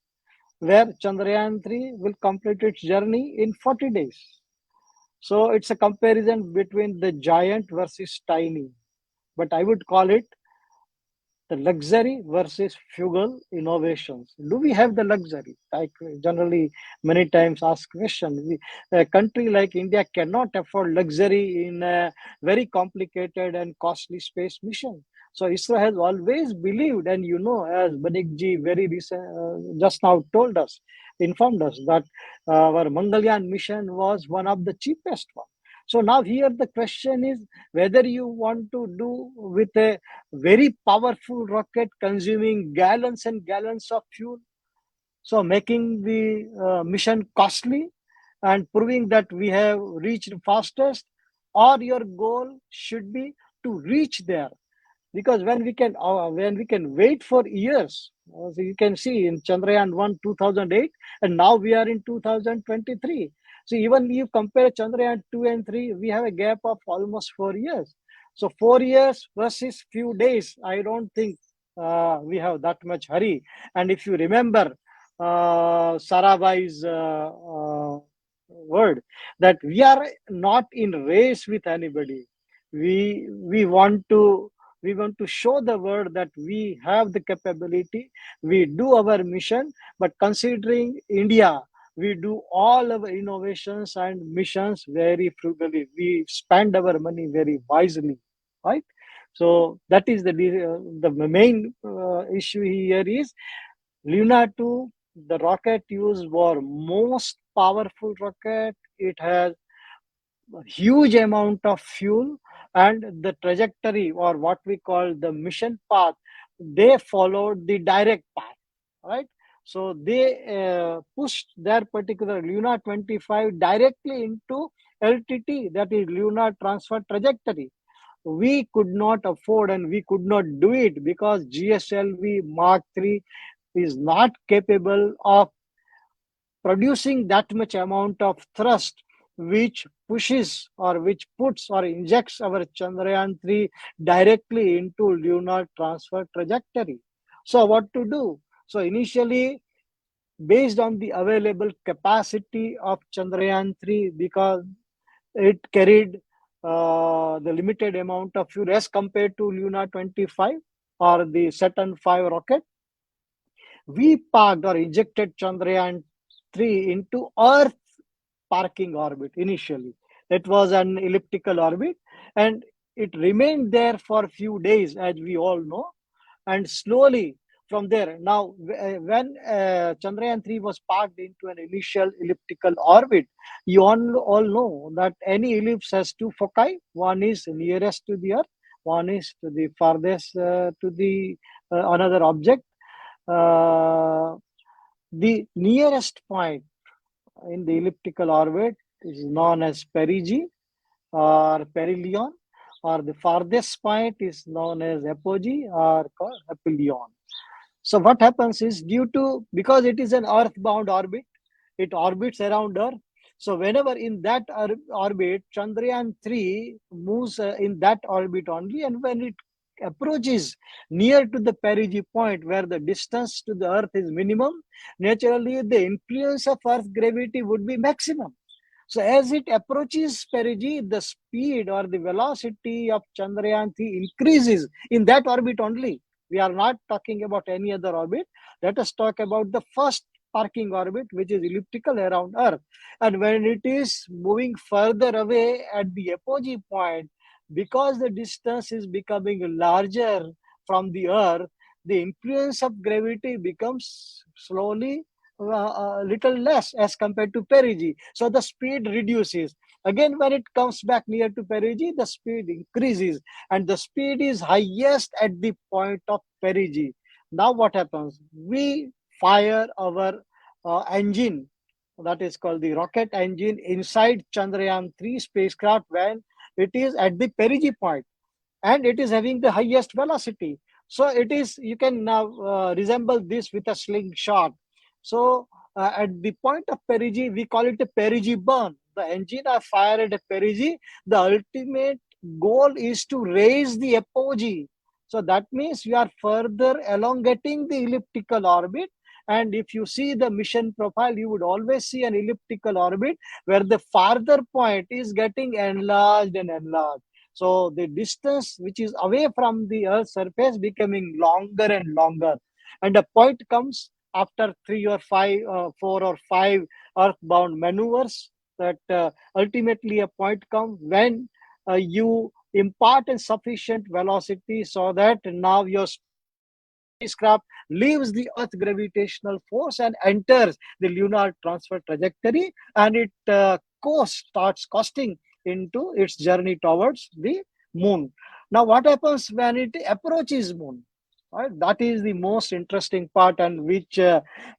where Chandrayaan 3 will complete its journey in 40 days. So it's a comparison between the giant versus tiny. But I would call it the luxury versus frugal innovations. Do we have the luxury? I generally many times ask question. A country like India cannot afford luxury in a very complicated and costly space mission. So ISRO has always believed, and as Banik ji very recent just now informed us that our Mangalyaan mission was one of the cheapest one. So now here the question is whether you want to do with a very powerful rocket consuming gallons and gallons of fuel, so making the mission costly and proving that we have reached fastest, or your goal should be to reach there. Because when we can wait for years, so you can see in Chandrayaan 1 2008, and now we are in 2023. So even if you compare Chandrayaan 2 and 3, we have a gap of almost 4 years. So 4 years versus few days, I don't think we have that much hurry. And if you remember Sarabhai's word, that we are not in race with anybody. We want to show the world that we have the capability, we do our mission, but considering India, we do all our innovations and missions very frugally. We spend our money very wisely, right? So that is the main issue here is Luna 2, the rocket used was most powerful rocket. It has a huge amount of fuel, and the trajectory, or what we call the mission path, they followed the direct path, right? So they pushed their particular Luna 25 directly into LTT, that is lunar transfer trajectory. We could not afford and we could not do it because GSLV Mark III is not capable of producing that much amount of thrust which pushes or which puts or injects our Chandrayaan 3 directly into lunar transfer trajectory. So what to do? So initially, based on the available capacity of Chandrayaan 3, because it carried the limited amount of fuel as compared to Luna 25 or the Saturn 5 rocket, we parked or injected Chandrayaan 3 into Earth parking orbit initially. It was an elliptical orbit, and it remained there for a few days, as we all know, and slowly from there. Now, when Chandrayaan 3 was parked into an initial elliptical orbit, you all know that any ellipse has two foci. One is nearest to the Earth, one is to the farthest to the another object. The nearest point in the elliptical orbit is known as perigee or perihelion, or the farthest point is known as apogee or called aphelion. So what happens is, due to, because it is an earthbound orbit, it orbits around Earth. So whenever in that orbit, Chandrayaan 3 moves in that orbit only, and when it approaches near to the perigee point where the distance to the Earth is minimum, naturally the influence of Earth gravity would be maximum. So as it approaches perigee, the speed or the velocity of Chandrayaan 3 increases in that orbit only. We are not talking about any other orbit. Let us talk about the first parking orbit, which is elliptical around Earth. And when it is moving further away at the apogee point, because the distance is becoming larger from the Earth, the influence of gravity becomes slowly a little less as compared to perigee. So the speed reduces. Again, when it comes back near to perigee, the speed increases, and the speed is highest at the point of perigee. Now what happens? We fire our engine, that is called the rocket engine, inside Chandrayaan 3 spacecraft when it is at the perigee point, and it is having the highest velocity. So it is, you can now resemble this with a slingshot. So at the point of perigee, we call it a perigee burn. The engine are fired at perigee. The ultimate goal is to raise the apogee. So that means you are further elongating the elliptical orbit. And if you see the mission profile, you would always see an elliptical orbit where the farther point is getting enlarged and enlarged. So the distance which is away from the Earth's surface becoming longer and longer. And a point comes after 4 or 5 earthbound maneuvers, that ultimately a point comes when you impart a sufficient velocity so that now your spacecraft leaves the Earth gravitational force and enters the lunar transfer trajectory, and it starts costing into its journey towards the moon. Now, what happens when it approaches moon? Right? That is the most interesting part, and which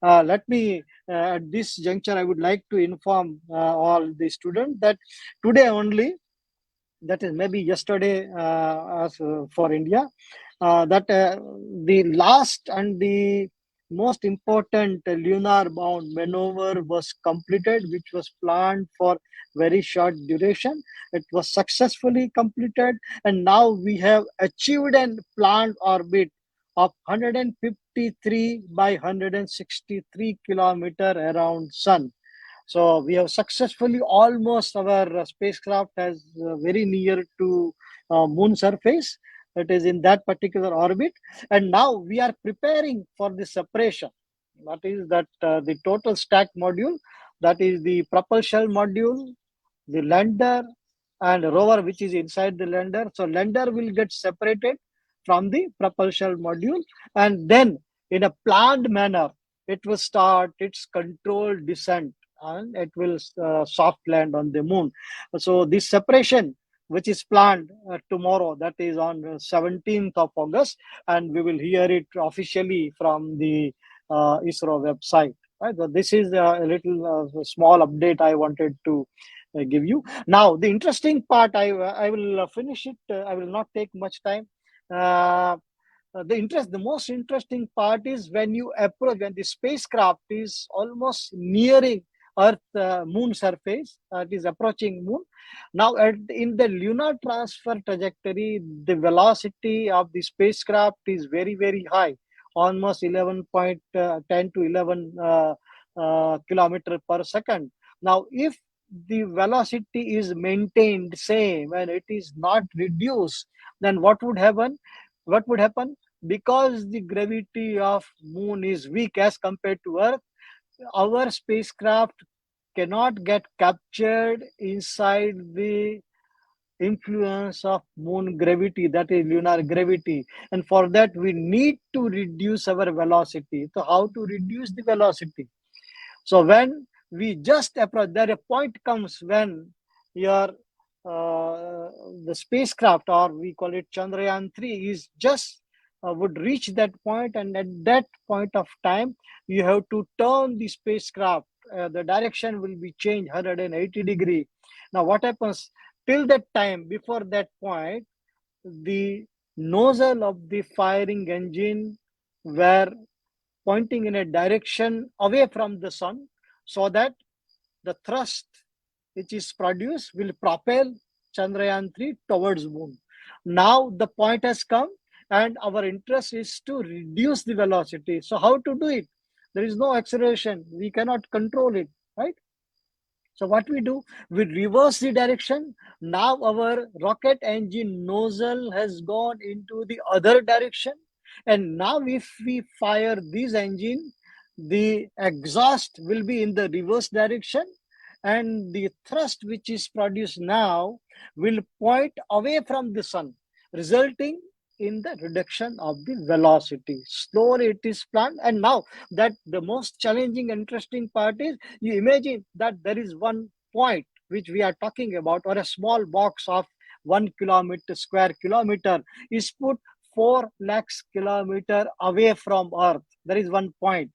let me at this juncture I would like to inform all the students that today only, that is maybe yesterday for India, that the last and the most important lunar bound maneuver was completed, which was planned for very short duration. It was successfully completed, and now we have achieved an planned orbit of 153 by 163 kilometer around Sun. So we have successfully, almost our spacecraft has very near to moon surface. It is in that particular orbit, and now we are preparing for the separation. That is that the total stack module, that is the propulsion module, the lander, and rover which is inside the lander. So lander will get separated from the propulsion module, and then in a planned manner, it will start its controlled descent, and it will soft land on the moon. So this separation, which is planned tomorrow, that is on 17th of August, and we will hear it officially from the ISRO website. Right? So this is a little small update I wanted to give you. Now, the interesting part, I will finish it. I will not take much time. Uh, the most interesting part is when you approach, when the spacecraft is almost nearing Earth moon surface, it is approaching moon. Now, in the lunar transfer trajectory, the velocity of the spacecraft is very, very high, almost 11.10 to 11 kilometer per second. Now, if the velocity is maintained same and it is not reduced, then what would happen? What would happen? Because the gravity of moon is weak as compared to Earth, our spacecraft cannot get captured inside the influence of moon gravity, that is lunar gravity, and for that we need to reduce our velocity. So how to reduce the velocity? So when we just approach, there a point comes when your the spacecraft, or we call it Chandrayaan 3, is just would reach that point, and at that point of time, you have to turn the spacecraft. The direction will be changed 180 degree. Now, what happens till that time? Before that point, the nozzle of the firing engine were pointing in a direction away from the sun, so that the thrust which is produced will propel Chandrayaan 3 towards moon. Now the point has come, and our interest is to reduce the velocity. So how to do it? There is no acceleration. We cannot control it, right? So what we do, we reverse the direction. Now our rocket engine nozzle has gone into the other direction. And now if we fire this engine, the exhaust will be in the reverse direction, and the thrust which is produced now will point away from the sun, resulting in the reduction of the velocity. Slowly it is planned. And now that the most challenging, interesting part is, you imagine that there is one point which we are talking about, or a small box of 1 kilometer square kilometer is put 4 lakhs kilometer away from Earth. There is one point,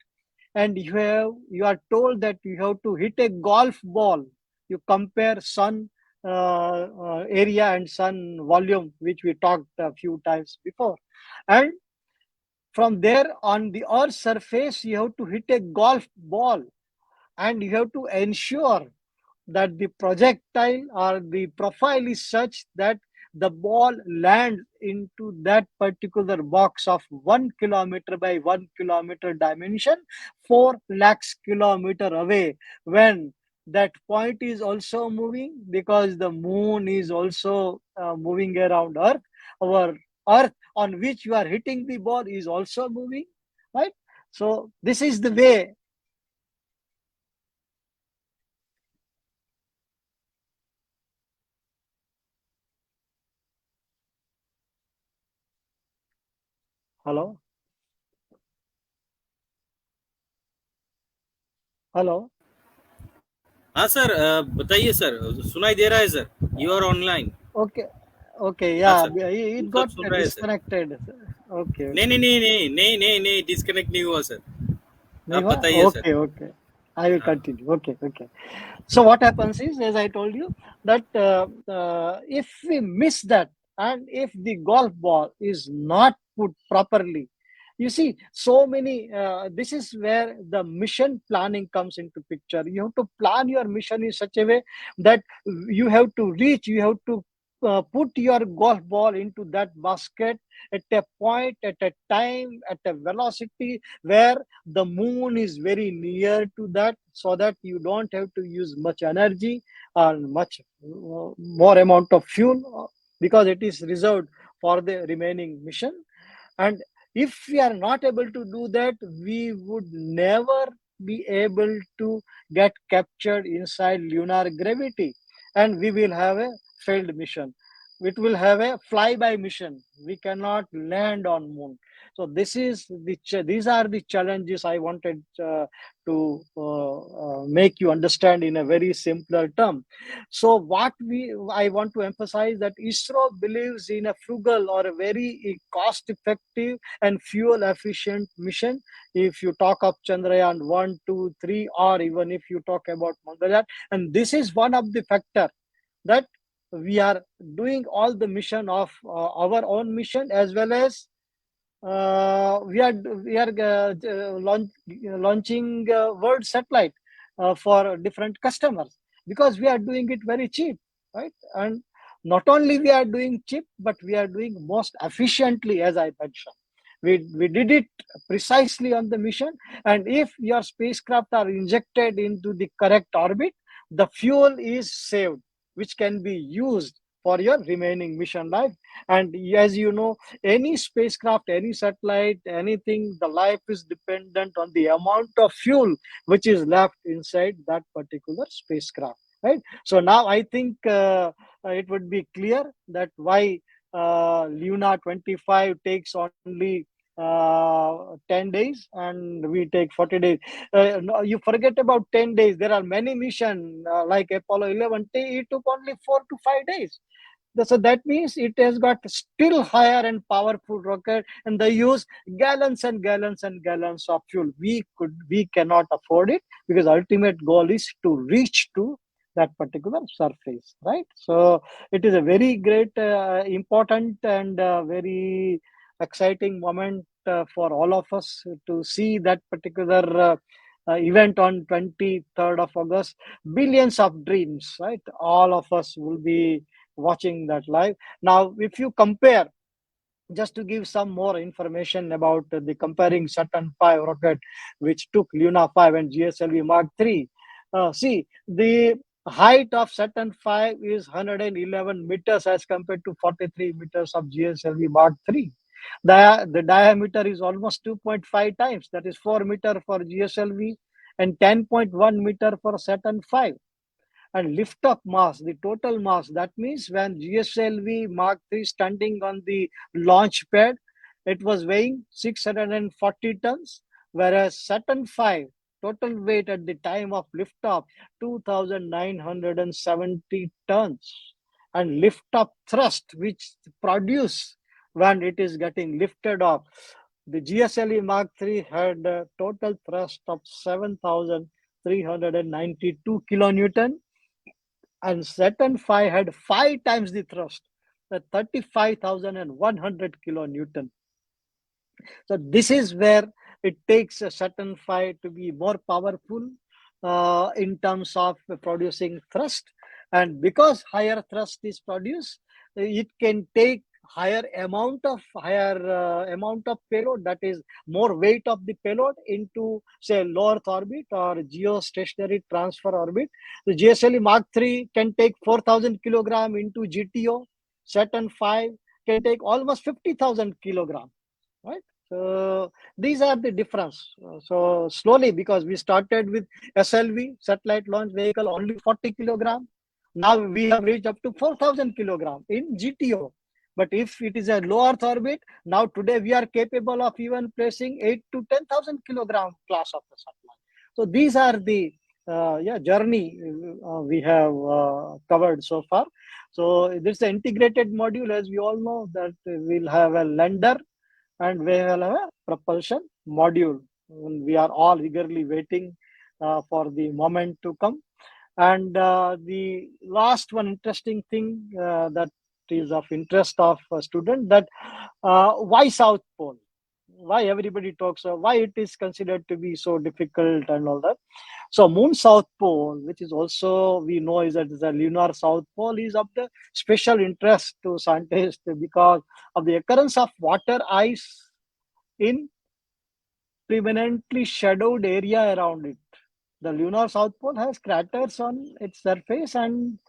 and you are told that you have to hit a golf ball. You compare sun area and sun volume, which we talked a few times before, and from there on the Earth's surface you have to hit a golf ball, and you have to ensure that the projectile or the profile is such that the ball lands into that particular box of 1 kilometer by 1 kilometer dimension, 4 lakhs kilometer away, when that point is also moving, because the moon is also moving around Earth. Our Earth on which you are hitting the ball is also moving, right? So this is the way. Hello, hello. हाँ sir, बताइए sir, सुनाई दे रहा है sir, you are online. Okay, okay, हाँ yeah, sir, it हम सब got सुन रहे हैं सर। disconnected. Okay, नहीं नहीं okay. नहीं नहीं नहीं नहीं नहीं, डिस्कनेक्ट नहीं हुआ सर। नहीं आप हुआ? बताइए sir. Okay, okay. I will हाँ continue. Okay, okay. So what happens is, as I told you, that if we miss that, and if the golf ball is not put properly, you see, so many. This is where the mission planning comes into picture. You have to plan your mission in such a way that you have to reach. You have to put your golf ball into that basket at a point, at a time, at a velocity where the moon is very near to that, so that you don't have to use much energy or much more amount of fuel, because it is reserved for the remaining mission. And if we are not able to do that, we would never be able to get captured inside lunar gravity, and we will have a failed mission. It will have a flyby mission. We cannot land on moon. So these are the challenges I wanted to make you understand in a very simpler term. So what I want to emphasize, that ISRO believes in a frugal or a very cost effective and fuel efficient mission. If you talk of Chandrayaan 1, 2, 3, or even if you talk about Mangalyaan, and this is one of the factor that we are doing all the mission of our own mission, as well as launching world satellite for different customers, because we are doing it very cheap, right? And not only we are doing cheap, but we are doing most efficiently, as I mentioned. We did it precisely on the mission, and if your spacecraft are injected into the correct orbit, the fuel is saved, which can be used for your remaining mission life. And as you know, any spacecraft, any satellite, anything, the life is dependent on the amount of fuel which is left inside that particular spacecraft, right? So now I think it would be clear that why Luna 25 takes only 10 days and we take 40 days. No, you forget about 10 days. There are many missions like Apollo 11. It took only 4 to 5 days. So that means it has got still higher and powerful rocket, and they use gallons and gallons and gallons of fuel. We cannot afford it, because ultimate goal is to reach to that particular surface, right? So it is a very great, important, and very exciting moment for all of us to see that particular event on 23rd of August. Billions of dreams, right? All of us will be watching that live. Now, if you compare, just to give some more information about the comparing Saturn V rocket, which took Luna 5 and GSLV Mark 3. See, the height of Saturn V is 111 meters as compared to 43 meters of GSLV Mark 3. The diameter is almost 2.5 times, that is 4 meter for GSLV and 10.1 meter for Saturn V. And lift up mass, the total mass, that means when GSLV Mark 3 standing on the launch pad, it was weighing 640 tons, whereas Saturn V total weight at the time of liftoff 2,970 tons. And lift up thrust, which produce when it is getting lifted off, the GSLV Mark 3 had a total thrust of 7,392 kilonewton, and Saturn V had 5 times the thrust, at 35,100 kilonewton. So this is where it takes a Saturn V to be more powerful in terms of producing thrust, and because higher thrust is produced, it can take higher amount of payload, that is more weight of the payload into say low Earth orbit or geostationary transfer orbit. The GSLV Mark 3 can take 4,000 kilogram into GTO. Saturn V can take almost 50,000 kilogram, right? So these are the difference. So slowly, because we started with SLV, satellite launch vehicle, only 40 kilogram. Now we have reached up to 4,000 kilogram in GTO. But if it is a low Earth orbit, now today we are capable of even placing 8 to 10,000 kilogram class of the satellite. So these are the journey we have covered so far. So this is an integrated module, as we all know, that we'll have a lander and we will have a propulsion module. We are all eagerly waiting for the moment to come. And the last one interesting thing that is of interest of a student, that why South Pole? Why everybody talks about why it is considered to be so difficult and all that. So Moon South Pole, which is also we know is that the lunar South Pole, is of the special interest to scientists because of the occurrence of water ice in preeminently shadowed area around it. The lunar South Pole has craters on its surface, and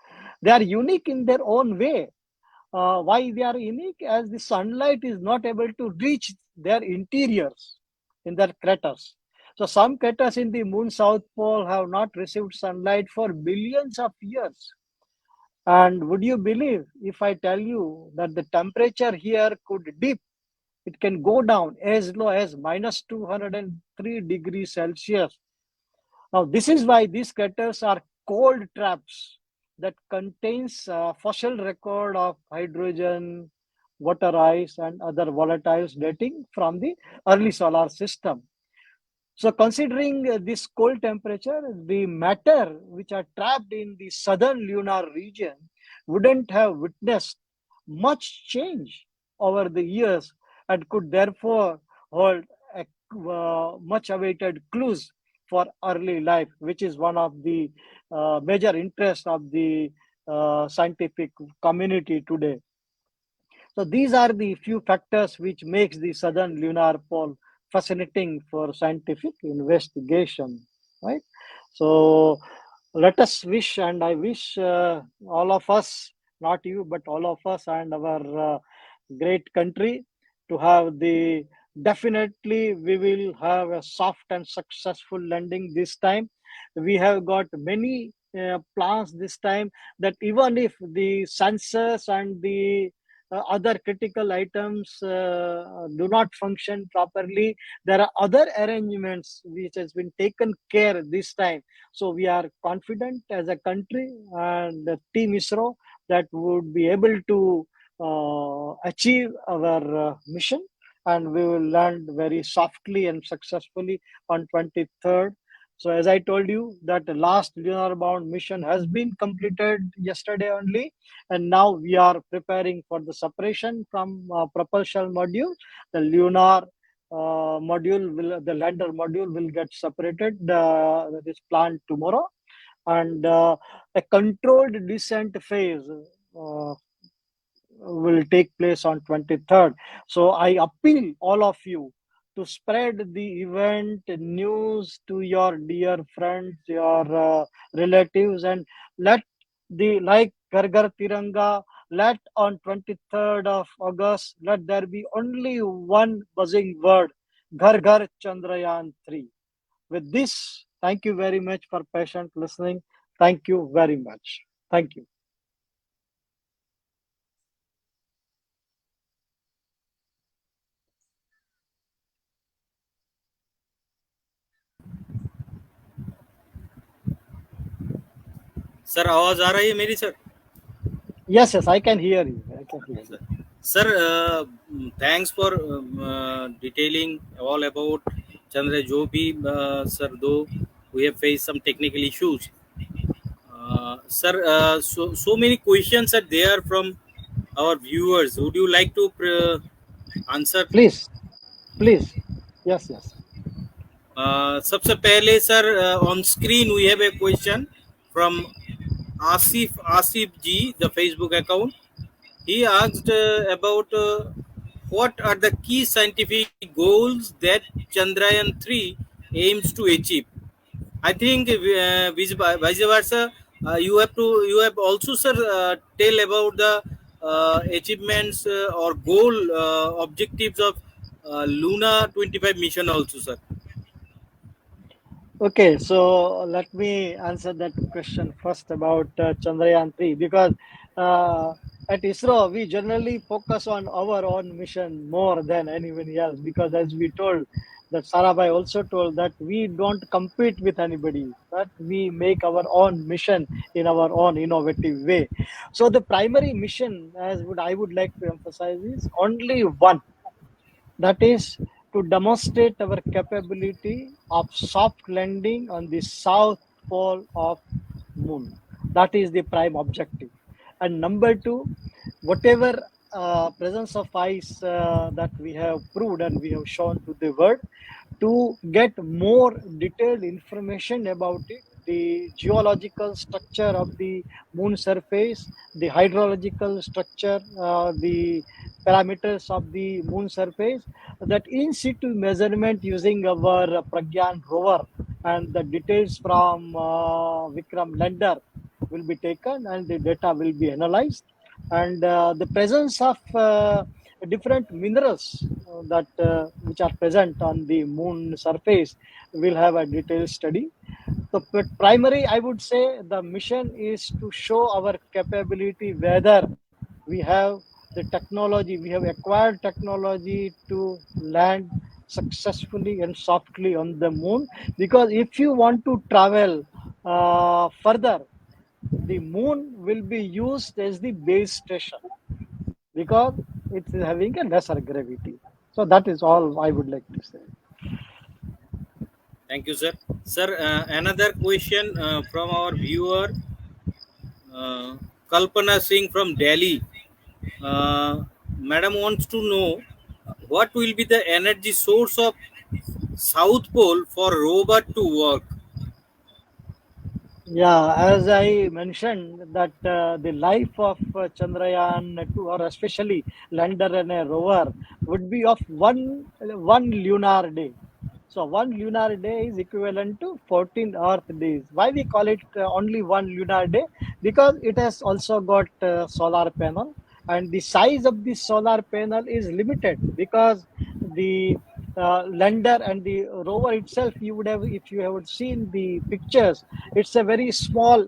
they are unique in their own way. Why they are unique? As the sunlight is not able to reach their interiors in their craters. So some craters in the Moon South Pole have not received sunlight for billions of years. And would you believe if I tell you that the temperature here could dip? It can go down as low as minus 203 degrees Celsius. Now, this is why these craters are cold traps that contains fossil record of hydrogen, water ice, and other volatiles dating from the early solar system. So considering this cold temperature, the matter which are trapped in the southern lunar region wouldn't have witnessed much change over the years and could therefore hold a much awaited clues for early life, which is one of the major interests of the scientific community today. So these are the few factors which makes the southern lunar pole fascinating for scientific investigation, right? So let us wish, and I wish all of us, not you, but all of us and our great country to have the, definitely we will have a soft and successful landing this time. We have got many plans this time, that even if the sensors and the other critical items do not function properly, there are other arrangements which has been taken care this time. So we are confident as a country and the team ISRO that would be able to achieve our mission, and we will land very softly and successfully on 23rd. So as I told you, that the last lunar bound mission has been completed yesterday only, and now we are preparing for the separation from propulsion module, the lunar the lander module will get separated, that is planned tomorrow, and a controlled descent phase will take place on 23rd. So I appeal all of you to spread the event news to your dear friends, your relatives, and let the like Ghar Ghar Tiranga, let on 23rd of August, let there be only one buzzing word, Ghar Ghar Chandrayaan 3. With this, thank you very much for patient listening. Thank you very much. Thank you. Sir आवाज आ रही है मेरी sir? Yes, yes, I can hear you. I can hear you. Sir, thanks for detailing all about Chandra Jobi, sir, though we have faced some technical issues. Sir, so many questions are there from our viewers. Would you like to answer? Please, please. Yes, yes. सबसे पहले sir on screen we have a question from Asif G, the Facebook account. He asked about what are the key scientific goals that Chandrayaan 3 aims to achieve. I think vice versa. You have also, sir, tell about the achievements or goal objectives of Luna 25 mission also, sir. Okay, so let me answer that question first about Chandrayaan 3 because at ISRO we generally focus on our own mission more than anybody else because as we told that Sarabhai also told that we don't compete with anybody, that we make our own mission in our own innovative way. So the primary mission, as I would like to emphasize, is only one, that is to demonstrate our capability of soft landing on the south pole of moon. That is the prime objective. And number two, whatever presence of ice that we have proved and we have shown to the world, to get more detailed information about it, the geological structure of the moon surface, the hydrological structure, the parameters of the moon surface, that in situ measurement using our Pragyan rover and the details from Vikram lander will be taken and the data will be analyzed. And the presence of different minerals that which are present on the moon surface will have a detailed study. So, but primary, I would say the mission is to show our capability, whether we have the technology, we have acquired technology to land successfully and softly on the moon. Because if you want to travel further, the moon will be used as the base station because it's having a lesser gravity. So that is all I would like to say. Thank you, sir. Sir, another question from our viewer, uh, Kalpana Singh from Delhi. Madam wants to know what will be the energy source of South Pole for rover to work. Yeah, as I mentioned that the life of Chandrayaan 2 or especially lander and a rover would be of one lunar day. So one lunar day is equivalent to 14 Earth days. Why we call it only one lunar day? Because it has also got solar panel, and the size of the solar panel is limited because the lander and the rover itself, you would have, if you have seen the pictures, it's a very small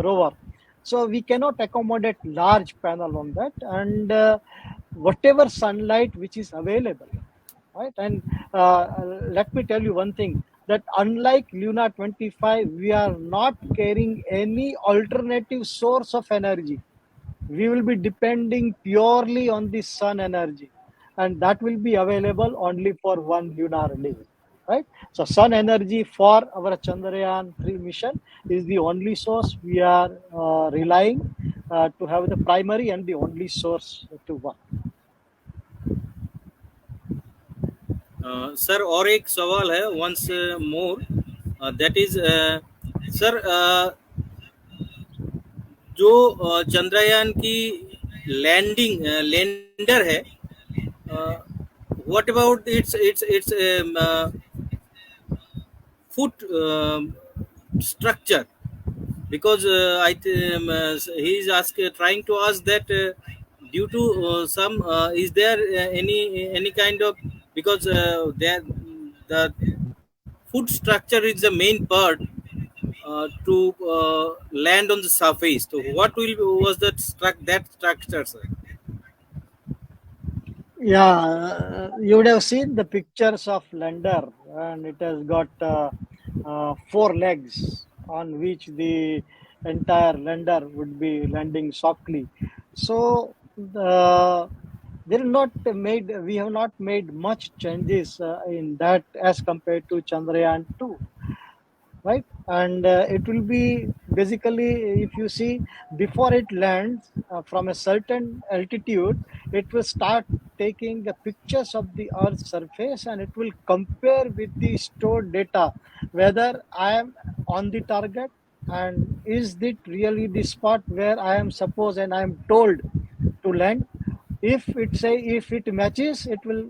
rover. So we cannot accommodate large panel on that, and whatever sunlight which is available, right? And let me tell you one thing, that unlike Luna 25, we are not carrying any alternative source of energy. We will be depending purely on the sun energy, and that will be available only for one lunar day, right? So sun energy for our Chandrayaan 3 mission is the only source we are relying to have the primary and the only source to work. Sir और एक सवाल है once more, that is, sir, जो चंद्रयान की lander है, what about its foot structure? Because he is trying to ask that, due to some, is there any kind of, because there the foot structure is the main part to land on the surface. So what will was that structure, sir? Yeah, you would have seen the pictures of lander, and it has got four legs on which the entire lander would be landing softly. So they're not made. We have not made much changes in that as compared to Chandrayaan 2, right? And it will be basically, if you see, before it lands from a certain altitude, it will start taking the pictures of the earth's surface, and it will compare with the stored data whether I am on the target, and is it really the spot where I am supposed and I am told to land. If it matches, it will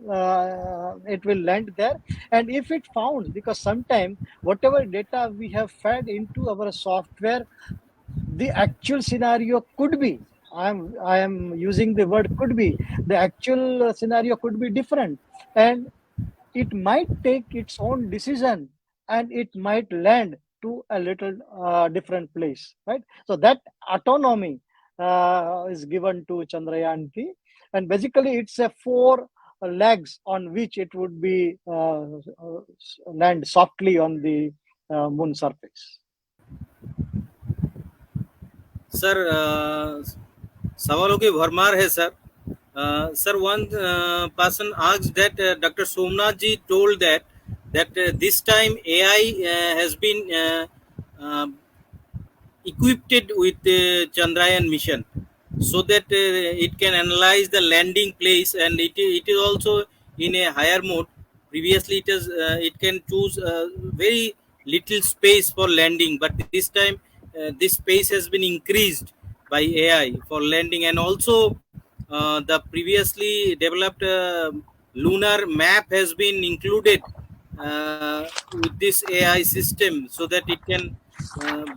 land there. And if it found, because sometimes whatever data we have fed into our software, the actual scenario could be, I am using the word could be, the actual scenario could be different, and it might take its own decision, and it might land to a little different place, right? So that autonomy is given to Chandrayaan 3, and basically it's a four legs on which it would be land softly on the moon surface. Sir, सवालों की भरमार है sir. Sir, one person asked that Dr. Somnath ji told that this time AI has been equipped with the Chandrayaan mission, so that it can analyze the landing place, and it is also in a higher mode. Previously, it can choose very little space for landing, but this time this space has been increased by AI for landing, and also the previously developed lunar map has been included with this AI system, so that it can,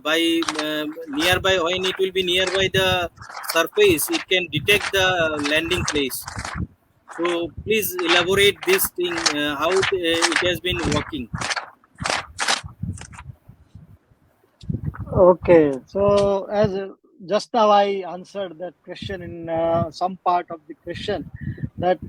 by nearby, when it will be nearby the surface, it can detect the landing place. So please elaborate this thing, how it has been working. Okay, so as just now I answered that question in some part of the question, that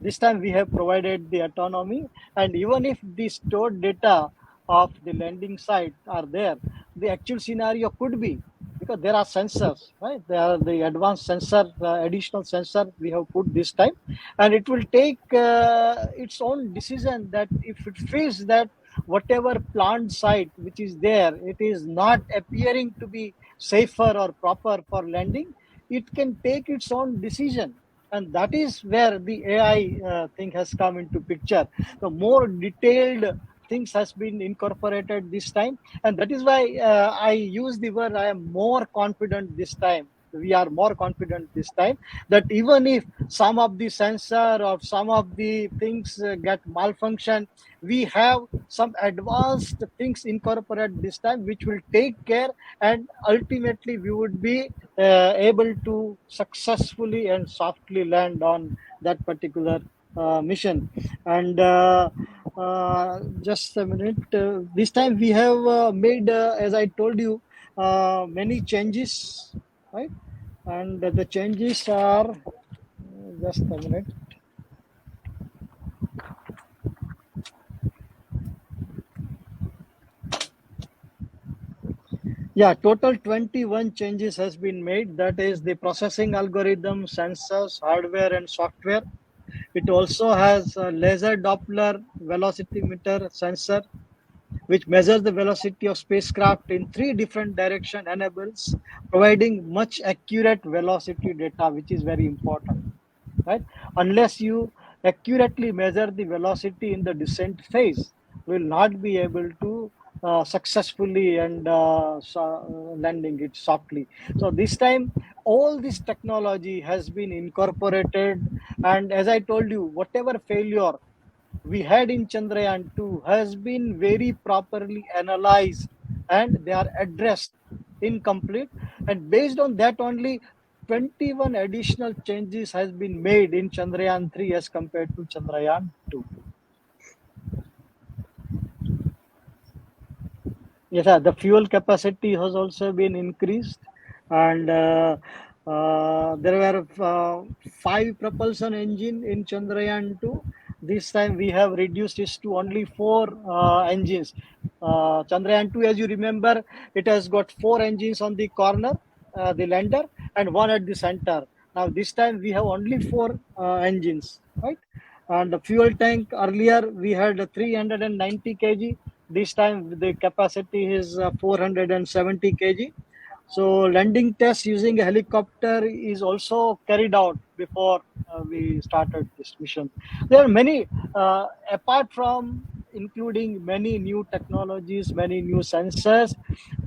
this time we have provided the autonomy, and even if the stored data of the landing site are there, the actual scenario could be, because there are sensors, right? There are the advanced sensor, additional sensor we have put this time, and it will take its own decision that if it feels that whatever plant site which is there, it is not appearing to be safer or proper for landing, it can take its own decision. And that is where the AI thing has come into picture. The more detailed things has been incorporated this time, and that is why I use the word I am more confident this time. We are more confident this time that even if some of the sensor or some of the things get malfunction, we have some advanced things incorporated this time which will take care, and ultimately we would be able to successfully and softly land on that particular mission. And just a minute, this time we have made, as I told you, many changes, right? And the changes are, just a minute. Yeah, total 21 changes has been made. That is the processing algorithm, sensors, hardware and software. It also has a laser Doppler velocimeter sensor, which measures the velocity of spacecraft in 3 different direction, enables providing much accurate velocity data, which is very important, right? Unless you accurately measure the velocity in the descent phase, will not be able to successfully and landing it softly. So this time, all this technology has been incorporated, and as I told you, whatever failure we had in Chandrayaan 2 has been very properly analyzed and they are addressed incomplete. And based on that only, 21 additional changes has been made in Chandrayaan 3 as compared to Chandrayaan 2. Yes, sir, the fuel capacity has also been increased, and there were five propulsion engine in Chandrayaan 2. This time we have reduced it to only four engines. Chandrayaan 2, as you remember, it has got four engines on the corner, the lander, and one at the center. Now this time we have only four engines, right? And the fuel tank earlier we had 390 kg. This time the capacity is 470 kg. So landing test using a helicopter is also carried out before we started this mission. There are many, apart from including many new technologies, many new sensors.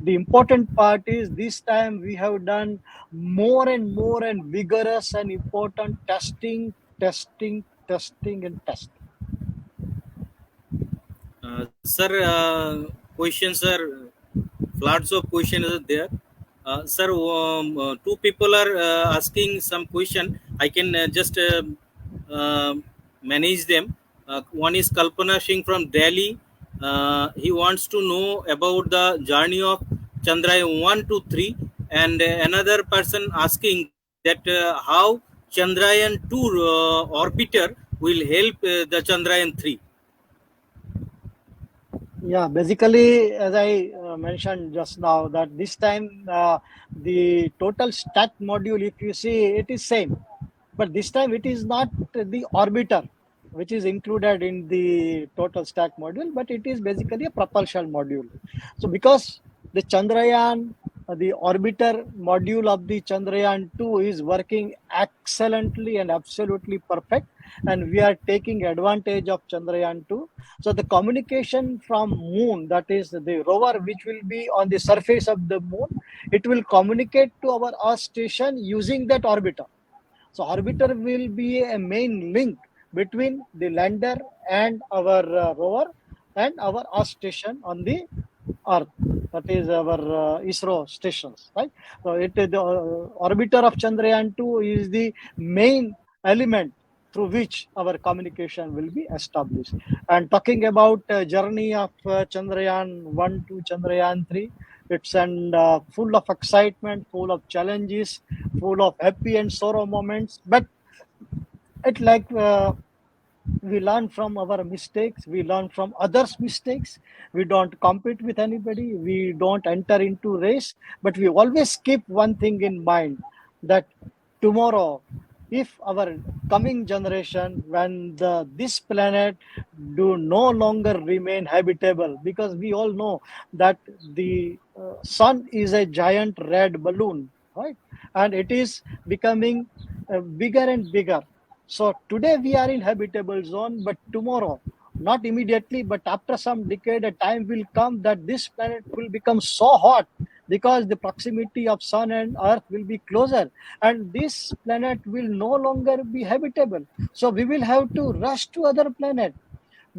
The important part is this time we have done more and vigorous and important testing, and testing. Sir, questions are lots of questions are there. Sir, two people are asking some question. I can just uh, manage them. One is Kalpana Singh from Delhi. He wants to know about the journey of Chandrayaan 1 to 3. And another person asking that how Chandrayaan 2 orbiter will help the Chandrayaan 3. Yeah, basically, as I mentioned just now, that this time the total stack module, if you see, it is same, but this time it is not the orbiter which is included in the total stack module, but it is basically a propulsion module. So because the Chandrayaan, the orbiter module of the Chandrayaan 2 is working excellently and absolutely perfect, and we are taking advantage of Chandrayaan 2. So the communication from moon, that is the rover which will be on the surface of the moon, it will communicate to our Earth station using that orbiter. So orbiter will be a main link between the lander and our rover and our Earth station on the Earth. That is our ISRO stations, right? So the orbiter of Chandrayaan 2 is the main element through which our communication will be established. And talking about journey of Chandrayaan 1 to Chandrayaan 3, it's full of excitement, full of challenges, full of happy and sorrow moments. But it like we learn from our mistakes, we learn from others' mistakes. We don't compete with anybody, we don't enter into race, but we always keep one thing in mind, that tomorrow, if our coming generation, when this planet do no longer remain habitable, because we all know that the sun is a giant red balloon, right? And it is becoming bigger and bigger. So today we are in habitable zone, but tomorrow, not immediately, but after some decade, a time will come that this planet will become so hot because the proximity of sun and earth will be closer, and this planet will no longer be habitable. So we will have to rush to other planet.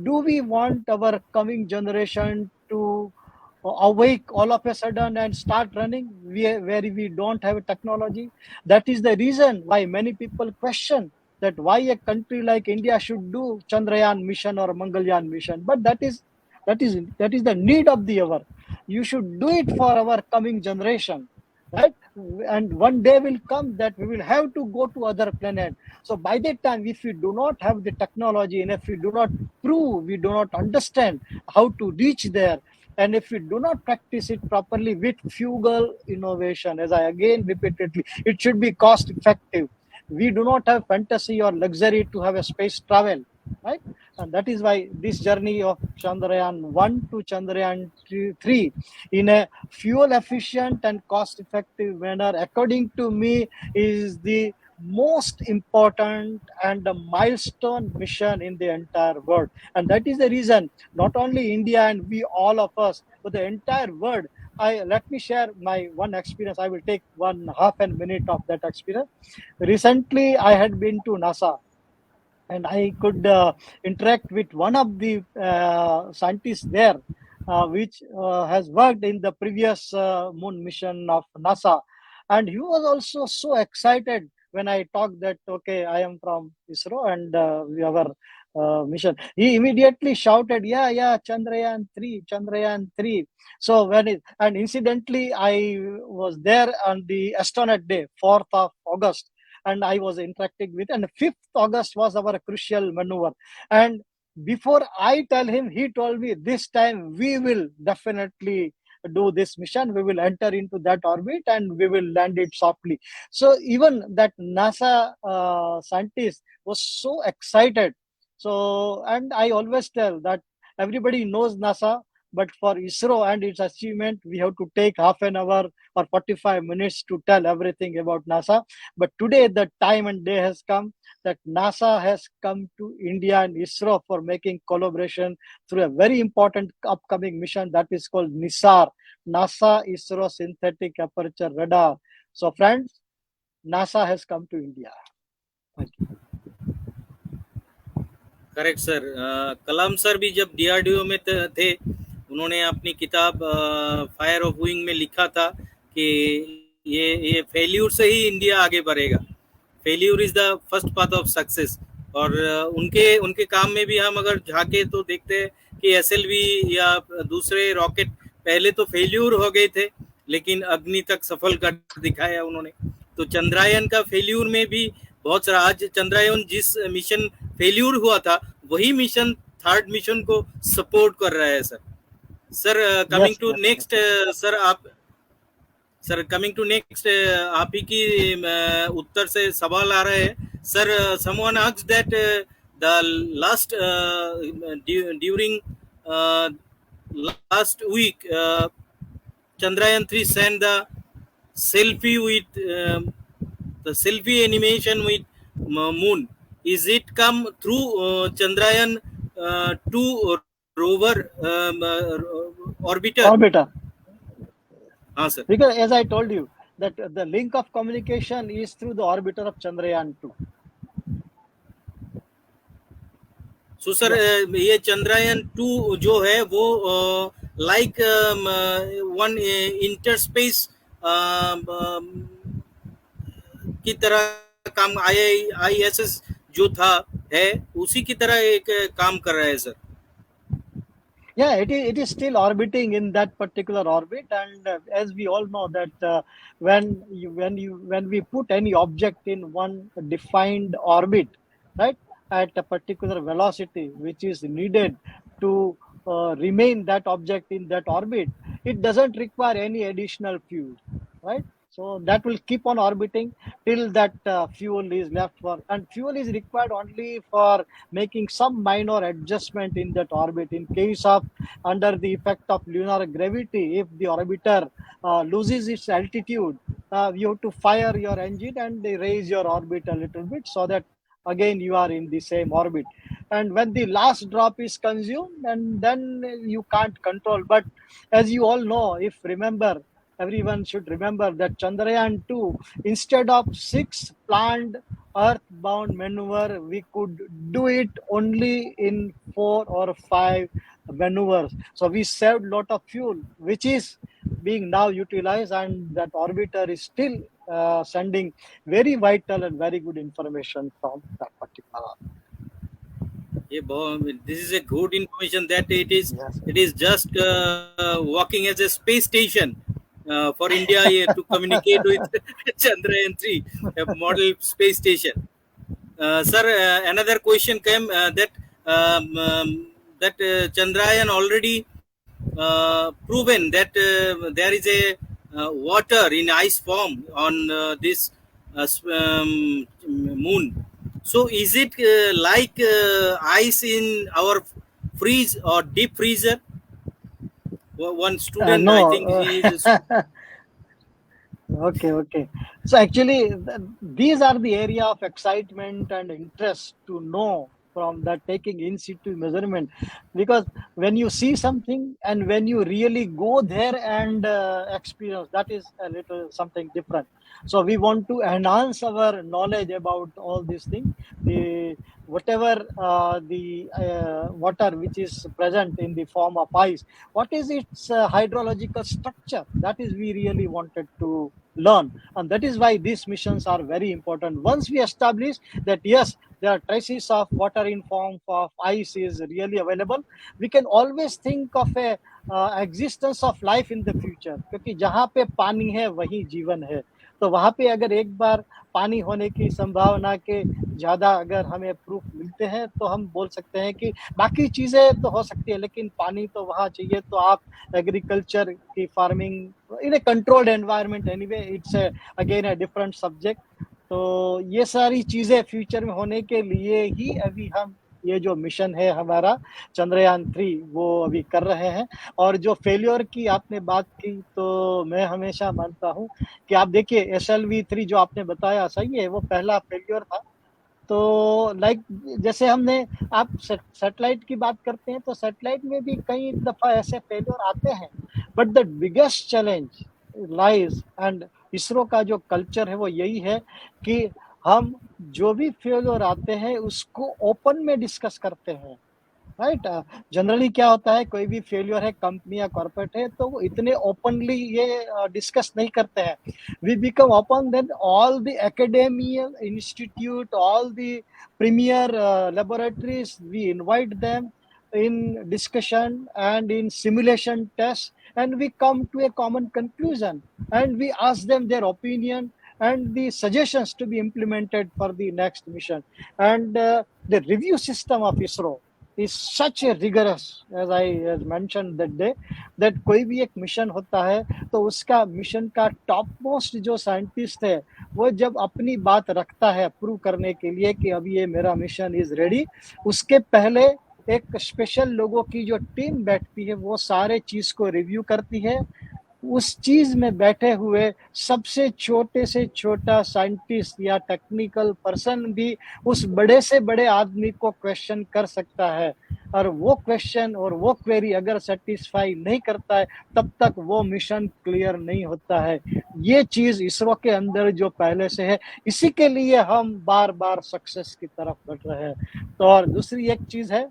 Do we want our coming generation to awake all of a sudden and start running where we don't have technology? That is the reason why many people question that why a country like India should do Chandrayaan mission or Mangalyaan mission. But that is the need of the hour. You should do it for our coming generation, right? And one day will come that we will have to go to other planet. So by that time, if we do not have the technology, and if we do not prove, we do not understand how to reach there, and if we do not practice it properly with frugal innovation, as I again repeatedly, it should be cost effective. We do not have fantasy or luxury to have a space travel, right? And that is why this journey of Chandrayaan 1 to Chandrayaan 3 in a fuel efficient and cost effective manner, according to me, is the most important and a milestone mission in the entire world. And that is the reason not only India and we all of us, but the entire world. I let me share my one experience. I will take one half a minute of that experience. Recently, I had been to NASA, and I could interact with one of the scientists there, which has worked in the previous moon mission of NASA. And he was also so excited when I talked that, okay, I am from ISRO and we have our mission. He immediately shouted, yeah, yeah, Chandrayaan 3, Chandrayaan 3. So and incidentally, I was there on the astronaut day, 4th of August, and I was interacting with. And 5th August was our crucial maneuver. And before I tell him, he told me this time we will definitely do this mission. We will enter into that orbit and we will land it softly. So even that NASA scientist was so excited. So, and I always tell that everybody knows NASA, but for ISRO and its achievement, we have to take half an hour or 45 minutes to tell everything about NASA. But today, the time and day has come that NASA has come to India and ISRO for making collaboration through a very important upcoming mission that is called NISAR, NASA ISRO Synthetic Aperture Radar. So, friends, NASA has come to India. Thank you. Correct sir. Kalam sir भी जब DRDO में थे, उन्होंने अपनी किताब fire of wing में लिखा था कि ये फेल्यूर से ही इंडिया आगे बढ़ेगा. Failure is the first path of success. और उनके काम में भी हम अगर झांके तो देखते हैं कि एसएलवी या दूसरे रॉकेट पहले तो फेल्यूर हो गए थे, लेकिन अग्नि तक सफल कर दिखाया उन्होंने. तो चंद्रयान का फेल्यूर में भी बहुत सारा, आज चंद्रयान जिस मिशन फेल्यूर हुआ था वही मिशन थर्ड मिशन को सपोर्ट कर रहा है sir. Sir coming to next, coming to next, आप ही की उत्तर से सवाल आ रहे हैं sir. Someone asked that the last during last week Chandrayaan 3 sent the selfie with the selfie animation with moon. Is it come through Chandrayaan 2 rover orbiter? Sir. Because as I told you that the link of communication is through the orbiter of Chandrayaan 2. So sir ये चंद्रयान 2 जो है वो like one interspace की तरह काम, IISS जो था है उसी की तरह एक काम कर रहा है sir. Yeah, it is still orbiting in that particular orbit, and as we all know that when we put any object in one defined orbit, right, at a particular velocity which is needed to remain that object in that orbit, it doesn't require any additional fuel, right? So that will keep on orbiting till that fuel is left for, and fuel is required only for making some minor adjustment in that orbit. In case of under the effect of lunar gravity, if the orbiter loses its altitude, you have to fire your engine and raise your orbit a little bit so that again you are in the same orbit. And when the last drop is consumed, and then you can't control. But as you all know, if remember, everyone should remember that Chandrayaan 2, instead of 6 planned earthbound maneuver, we could do it only in 4 or 5 maneuvers. So we saved a lot of fuel, which is being now utilized, and that orbiter is still sending very vital and very good information from that particular. This is a good information that it is just working as a space station for India to communicate with Chandrayaan 3, a model space station. Sir, another question came that Chandrayaan already proven that there is a water in ice form on this moon. So is it like ice in our freeze or deep freezer? One student, No, I think he is. Okay, okay. So actually, these are the area of excitement and interest to know from that taking in situ measurement, because when you see something and when you really go there and experience, that is a little something different. So we want to enhance our knowledge about all these things. The whatever the water which is present in the form of ice, what is its hydrological structure? That is we really wanted to learn, and that is why these missions are very important. Once we establish that yes, there are traces of water in form of ice is really available, we can always think of a existence of life in the future, क्योंकि जहाँ पे पानी है वही जीवन है. तो वहां पे अगर एक बार पानी होने की संभावना के ज्यादा अगर हमें प्रूफ मिलते हैं, तो हम बोल सकते हैं कि बाकी चीजें तो हो सकती है, लेकिन पानी तो वहां चाहिए. तो आप एग्रीकल्चर की farming in A controlled environment, anyway it's again a different subject. तो ये सारी चीजें फ्यूचर में होने के लिए ही अभी हम ये जो मिशन है हमारा चंद्रयान 3 वो अभी कर रहे हैं. और जो फेल्योर की आपने बात की, तो मैं हमेशा मानता हूँ कि आप देखिए SLV3 जो आपने बताया सही है, वो पहला फेल्योर था. तो लाइक जैसे हमने आप सैटेलाइट की बात करते हैं, तो सैटेलाइट में भी कई दफा ऐसे फेलियर आते हैं, but the biggest challenge lies and ISRO का जो कल्चर है वो यही है कि हम जो भी फेलियर आते हैं उसको ओपन में डिस्कस करते हैं. राइट. जनरली क्या होता है, कोई भी फेलियर है कंपनी या कॉर्पोरेट है, तो वो इतने ओपनली ये डिस्कस नहीं करते हैं. We become open, then all the academia institute, all the premier laboratories, we invite them in discussion and in simulation tests, and we come to a common conclusion, and we ask them their opinion and the suggestions to be implemented for the next mission. And the review system of ISRO is such a rigorous, as I has mentioned that day, that कोई भी एक mission होता है तो उसका mission का top most जो scientist है, वो जब अपनी बात रखता है प्रूव करने के लिए कि अभी ये मेरा मिशन इज रेडी, उसके पहले एक स्पेशल लोगों की जो टीम बैठती है वो सारे चीज को रिव्यू करती है. उस चीज में बैठे हुए सबसे छोटे से छोटा साइंटिस्ट या टेक्निकल पर्सन भी उस बड़े से बड़े आदमी को क्वेश्चन कर सकता है, और वो क्वेश्चन और वो क्वेरी अगर सेटिस्फाई नहीं करता है, तब तक वो मिशन क्लियर नहीं होता है. ये चीज इसरो के अंदर जो पहले से है, इसी के लिए हम बार बार सक्सेस की तरफ बढ़ रहे हैं. तो और दूसरी एक चीज है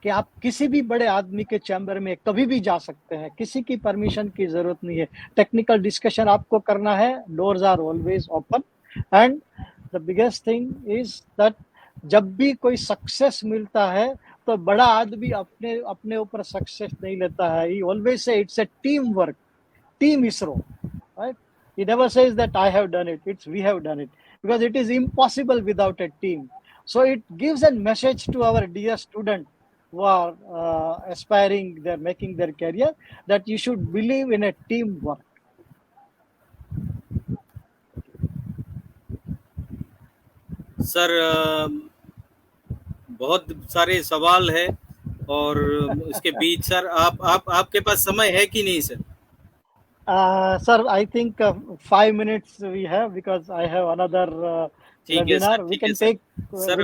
कि आप किसी भी बड़े आदमी के चैम्बर में कभी भी जा सकते हैं, किसी की परमिशन की जरूरत नहीं है. टेक्निकल डिस्कशन आपको करना है, doors are always open. And the biggest thing is that जब भी कोई सक्सेस मिलता है, तो बड़ा आदमी अपने अपने ऊपर सक्सेस नहीं लेता है. ही always say it's a team work, team ISRO. Right. He never says that I have done it, it's we have done it, because it is impossible without a team. So it gives a message to our dear student who are aspiring, they're making their career, that you should believe in a teamwork. Sir बहुत सारे सवाल है, और इसके बीच sir आपके पास समय है कि नहीं sir? Sir, I think 5 minutes we have, because I have another ठीक है webinar. सर, We ठीक है can sir. take sir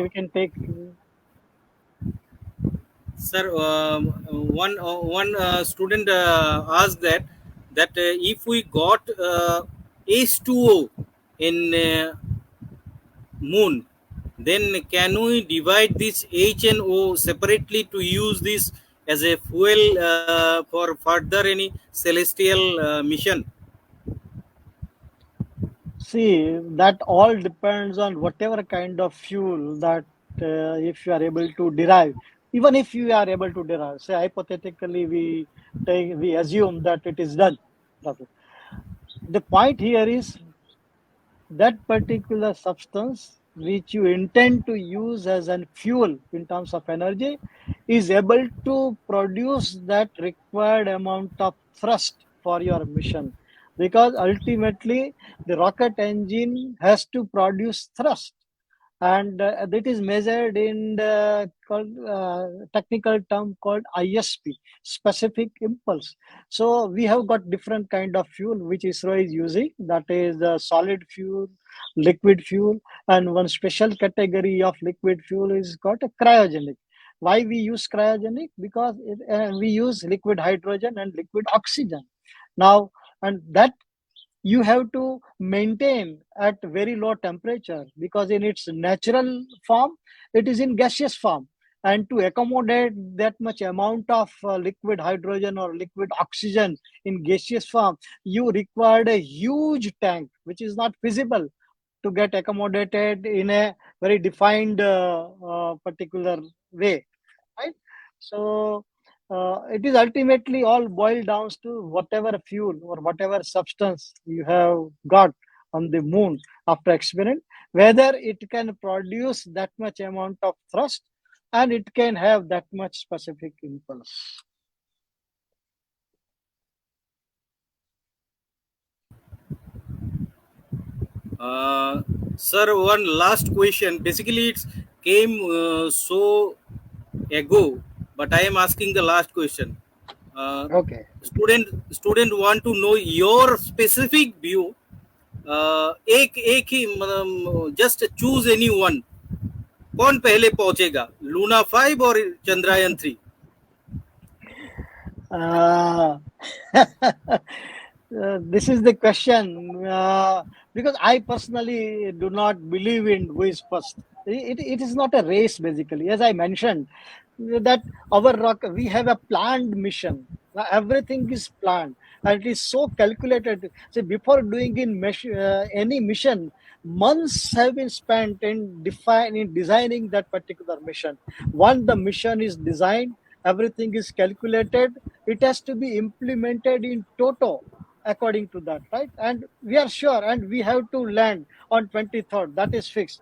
we can take sir, one student asked that if we got H2O in moon, then can we divide this H and O separately to use this as a fuel for further any celestial mission? See, that all depends on whatever kind of fuel that if you are able to derive. Even if you are able to derive, say hypothetically we assume that it is done. The point here is that particular substance which you intend to use as a fuel in terms of energy is able to produce that required amount of thrust for your mission, because ultimately the rocket engine has to produce thrust, and that is measured in called technical term called ISP, specific impulse. So we have got different kind of fuel which ISRO is using. That is solid fuel, liquid fuel, and one special category of liquid fuel is called a cryogenic. Why we use cryogenic? Because we use liquid hydrogen and liquid oxygen. Now, and that you have to maintain at very low temperature, because in its natural form it is in gaseous form, and to accommodate that much amount of liquid hydrogen or liquid oxygen in gaseous form, you required a huge tank which is not feasible to get accommodated in a very defined particular way, right? So it is ultimately all boiled down to whatever fuel or whatever substance you have got on the moon after experiment, whether it can produce that much amount of thrust and it can have that much specific impulse. Uh, Sir, one last question. Basically, it's came so ago, but I am asking the last question. Uh, Okay. student want to know your specific view. एक ही मतलब just choose any one, कौन पहले पहुंचेगा, Luna 5 और Chandrayaan 3? Uh, this is the question, because I personally do not believe in who is first. It is not a race, basically. As I mentioned, that our rock, we have a planned mission. Everything is planned and it is so calculated. See, before doing any mission, months have been spent in designing that particular mission. Once the mission is designed, everything is calculated, it has to be implemented in toto according to that, right? And we are sure, and we have to land on 23rd, that is fixed.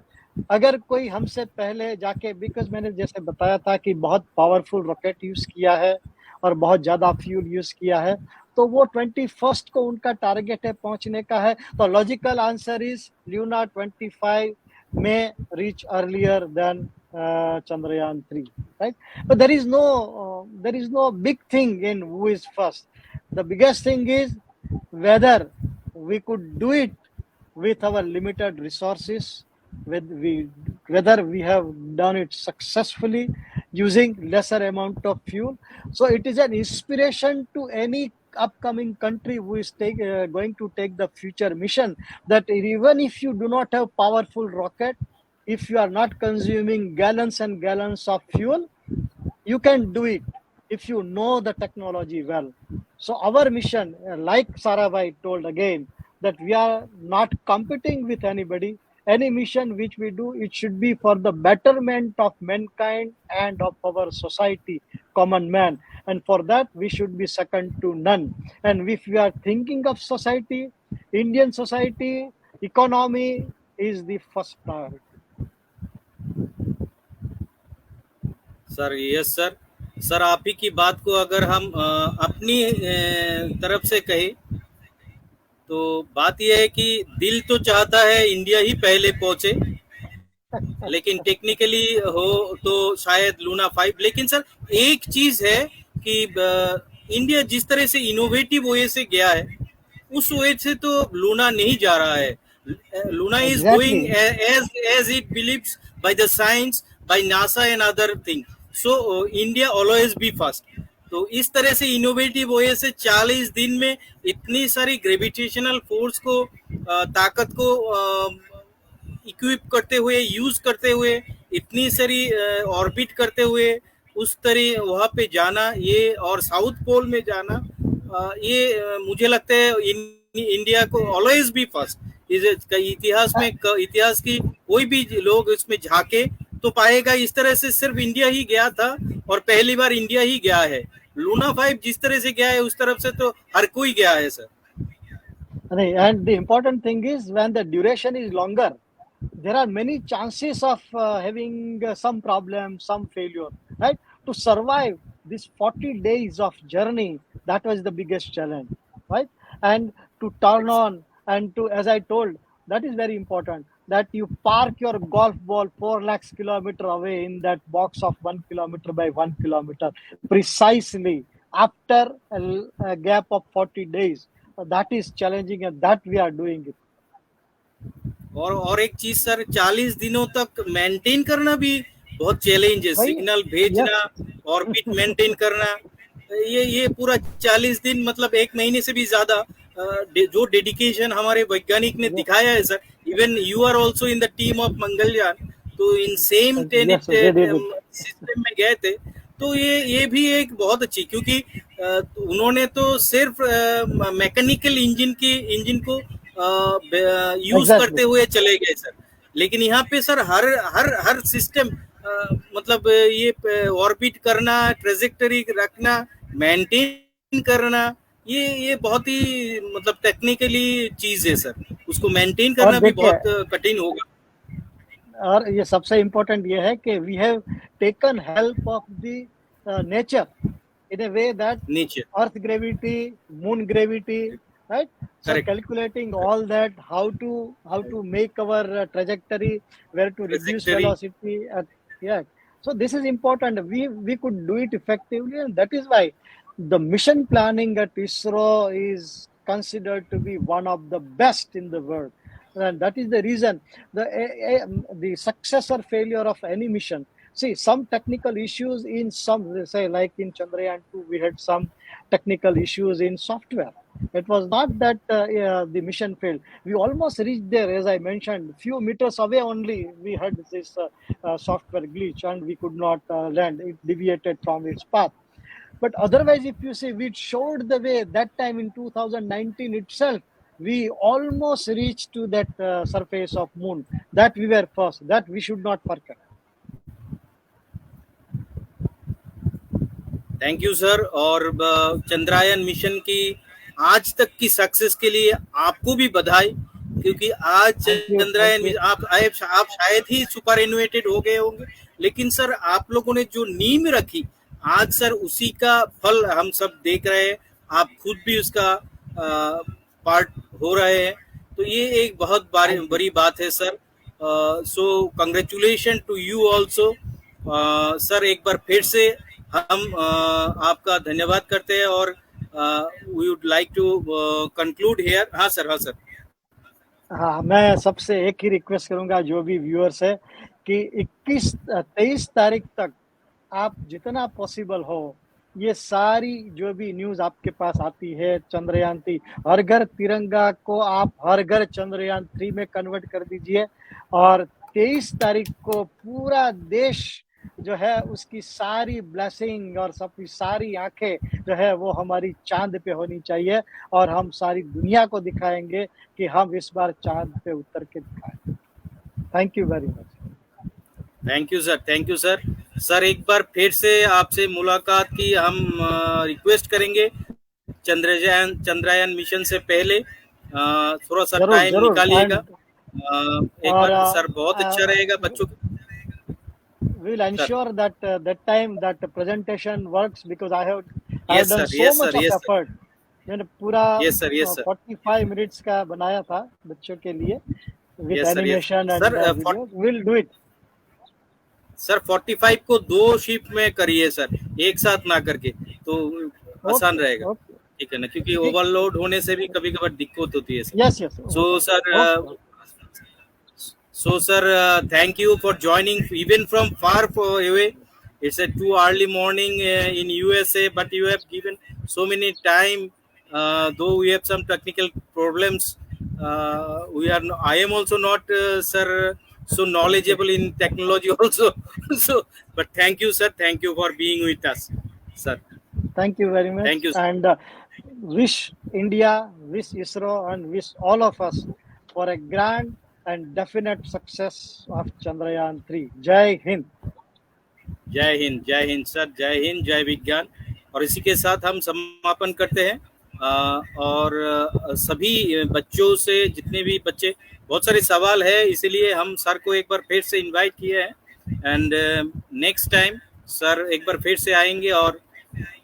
अगर कोई हमसे पहले जाके, because मैंने जैसे बताया था कि बहुत पावरफुल रॉकेट यूज किया है और बहुत ज्यादा फ्यूल यूज किया है, तो वो 21st को उनका टारगेट है पहुंचने का है. तो logical answer is lunar 25 may reach earlier than Chandrayaan 3, right? But there is no big thing in who is first. The biggest thing is whether we could do it with our limited resources, whether we have done it successfully using lesser amount of fuel. So it is an inspiration to any upcoming country who is going to take the future mission, that even if you do not have powerful rocket, if you are not consuming gallons and gallons of fuel, you can do it if you know the technology well. So our mission, like Sarabhai told again, that we are not competing with anybody. Any mission which we do, it should be for the betterment of mankind and of our society, common man. And for that, we should be second to none. And if we are thinking of society, Indian society, economy is the first priority. Sir yes sir. Sir आप ही की बात को अगर हम अपनी तरफ से कहें, तो बात यह है कि दिल तो चाहता है इंडिया ही पहले पहुंचे, लेकिन टेक्निकली हो तो शायद लूना 5. लेकिन सर एक चीज है कि इंडिया जिस तरह से इनोवेटिव वे से गया है, उस वे से तो लूना नहीं जा रहा है. Luna is going as it believes by the science, by NASA and other thing. So India always be first. तो इस तरह से इनोवेटिव वे से 40 दिन में इतनी सारी ग्रेविटेशनल फोर्स को, ताकत को इक्विप करते हुए, यूज करते हुए, इतनी सारी ऑर्बिट करते हुए, उस तरह वहां पे जाना, ये और साउथ पोल में जाना, ये मुझे लगता है इंडिया को ऑलवेज बी फर्स्ट. इतिहास में, इतिहास की कोई भी लोग इसमें झांके तो पाएगा इस तरह से सिर्फ इंडिया ही गया था और पहली बार इंडिया ही गया है. लूना 5 जिस तरह से गया है उस तरफ से तो हर कोई गया है sir. And the important thing is, when the duration is longer, there are many chances of having some problem, some failure, right? To survive this 40 days of journey, that was the biggest challenge, right? And to turn on and to, as I told, that is very important. that you park your golf ball 4 lakhs kilometer away in that box of 1 kilometer by 1 kilometer precisely after a gap of 40 days. That is challenging, and that we are doing it. और एक चीज sir, 40 दिनों तक maintain करना भी बहुत challenge है। भाई, सिग्नल भेजना, ऑर्बिट मेंटेन करना, ये पूरा 40 दिन, मतलब 1 महीने से भी ज्यादा जो डेडिकेशन हमारे वैज्ञानिक ने दिखाया है sir. Even you are also in the team of Mangalyaan, तो इन सेम सिस्टम में गए थे। तो ये भी एक बहुत अच्छी, क्योंकि उन्होंने तो सिर्फ मैकेनिकल इंजन को यूज करते हुए चले गए सर। लेकिन यहाँ पे सर हर हर हर सिस्टम, मतलब ये ऑर्बिट करना, ट्रेजेक्टरी रखना, मेंटेन करना, ये बहुत ही मतलब टेक्निकली चीज है सर। उसको मेंटेन करना भी बहुत कठिन होगा। और ये सबसे इम्पोर्टेंट ये है कि we have taken help of the nature in a way that nature, earth gravity, moon gravity, right? So calculating all that, how to make our trajectory, where to reduce velocity, yeah. So this is important. We could do it effectively, and that is why the mission planning at ISRO is considered to be one of the best in the world, and that is the reason the success or failure of any mission. See, some technical issues in some, say like in Chandrayaan 2, we had some technical issues in software. It was not that the mission failed. We almost reached there, as I mentioned, few meters away only we had this software glitch, and we could not land. It deviated from its path. But otherwise, if you see, we showed the way that time in 2019 itself. We almost reached to that surface of moon. That we were first. That we should not forget. Thank you sir. और Chandrayaan mission की आज तक की success के लिए आपको भी बधाई, क्योंकि आज चंद्रयान आप शायद ही सुपर इनोवेटेड हो गए होंगे, लेकिन सर आप लोगों ने जो नींव रखी आज सर, उसी का फल हम सब देख रहे हैं। आप खुद भी उसका पार्ट हो रहे हैं, तो ये एक बहुत बड़ी बात है sir. So congratulation to you also sir. एक बार फिर से हम आपका धन्यवाद करते हैं, और we would like to conclude here. हाँ सर, हाँ सर। हाँ, मैं सबसे एक ही रिक्वेस्ट करूंगा जो भी व्यूअर्स है कि 23 तारीख तक आप जितना पॉसिबल हो ये सारी जो भी न्यूज आपके पास आती है, चंद्रयान 3 हर घर तिरंगा को आप हर घर चंद्रयान 3 में कन्वर्ट कर दीजिए, और 23 तारीख को पूरा देश जो है उसकी सारी ब्लेसिंग और सबकी सारी आंखें जो है वो हमारी चांद पे होनी चाहिए, और हम सारी दुनिया को दिखाएंगे कि हम इस बार चांद पे उतर के दिखाएंगे। Thank you very much. Thank you sir, thank you sir. Sir एक बार फिर से आपसे मुलाकात की हम रिक्वेस्ट करेंगे। चंद्रयान मिशन से पहले थोड़ा सा टाइम निकालिएगा एक बार सर, बहुत अच्छा रहेगा बच्चों को। We will ensure that that time that the presentation works, because I have done so much of effort. मैंने पूरा 45 मिनट्स का बनाया था बच्चों के लिए with animation and video. We'll do it. Sir 45 को 2 शिफ्ट में करिए सर, एक साथ ना करके, तो आसान रहेगा। ठीक है ना, क्योंकि ओवरलोड होने से भी कभी कभार दिक्कत होती है। Yes yes. So sir, thank you for joining even from far away. It's a too early morning in USA, but you have given so many time. Though we have some technical problems, I am also not sir so knowledgeable in technology also. So, but thank you sir, thank you for being with us, sir. Thank you very much. Thank you, sir. And wish India, wish ISRO, and wish all of us for a grand and definite success of Chandrayaan 3. जय हिंद। जय हिंद, जय Hind sir, जय हिंद, जय विज्ञान। और इसी के साथ हम समापन करते हैं। और सभी बच्चों से, जितने भी बच्चे, बहुत सारे सवाल है, इसीलिए हम सर को एक बार फिर से इनवाइट किए हैं। एंड नेक्स्ट टाइम सर एक बार फिर से आएंगे और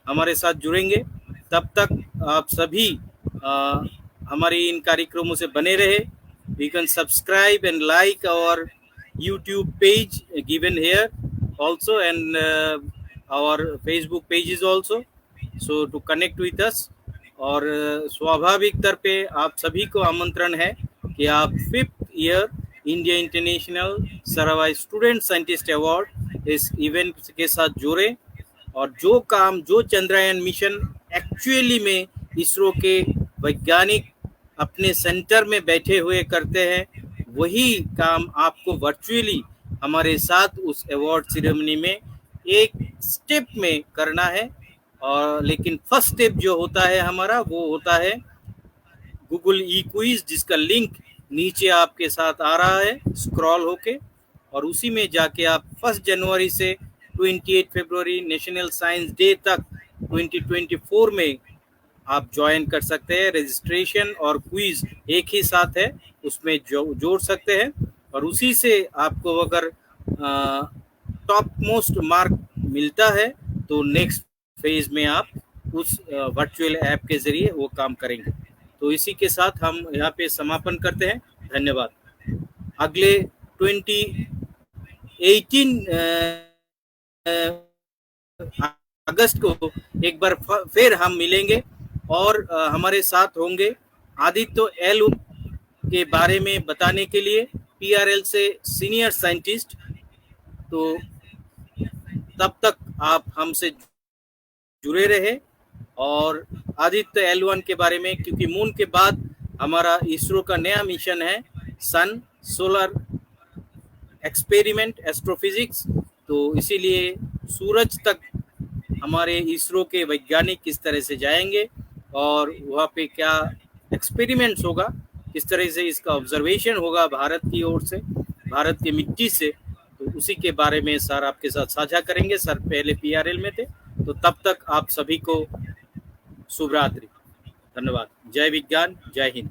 हमारे साथ जुड़ेंगे। तब तक आप सभी हमारी इन कार्यक्रमों से बने रहे। You can subscribe and like our YouTube page given here also, and our Facebook pages also. So to connect with us. और स्वाभाविक तौर पे आप सभी को आमंत्रण है कि आप 5th year India international Sarabhai student scientist award इस इवेंट के साथ जुड़े, और जो काम जो चंद्रयान मिशन एक्चुअली में इसरो के वैज्ञानिक अपने सेंटर में बैठे हुए करते हैं, वही काम आपको वर्चुअली हमारे साथ उस अवार्ड सेरेमनी में एक स्टेप में करना है। और लेकिन फर्स्ट स्टेप जो होता है हमारा, वो होता है गूगल ई क्विज, जिसका लिंक नीचे आपके साथ आ रहा है स्क्रॉल होके, और उसी में जाके आप 1 जनवरी से 28 फरवरी नेशनल साइंस डे तक 2024 में आप ज्वाइन कर सकते हैं। रजिस्ट्रेशन और क्विज एक ही साथ है, उसमें जोड़ सकते हैं, और उसी से आपको अगर टॉप मोस्ट मार्क मिलता है तो नेक्स्ट फेज में आप उस वर्चुअल ऐप के जरिए वो काम करेंगे। तो इसी के साथ हम यहाँ पे समापन करते हैं। धन्यवाद। अगले 18 अगस्त को एक बार फिर हम मिलेंगे, और हमारे साथ होंगे आदित्य एल के बारे में बताने के लिए, PRL से सीनियर साइंटिस्ट। तो तब तक आप हमसे जुड़े रहे, और आदित्य L1 के बारे में, क्योंकि मून के बाद हमारा इसरो का नया मिशन है सन सोलर एक्सपेरिमेंट एस्ट्रोफिजिक्स, तो इसीलिए सूरज तक हमारे इसरो के वैज्ञानिक किस तरह से जाएंगे और वहाँ पे क्या एक्सपेरिमेंट्स होगा, किस तरह से इसका ऑब्जर्वेशन होगा भारत की ओर से, भारत की मिट्टी से, तो उसी के बारे में सर आपके साथ साझा करेंगे। सर पहले PRL में थे, तो तब तक आप सभी को शुभ रात्रि। धन्यवाद। जय विज्ञान, जय हिंद।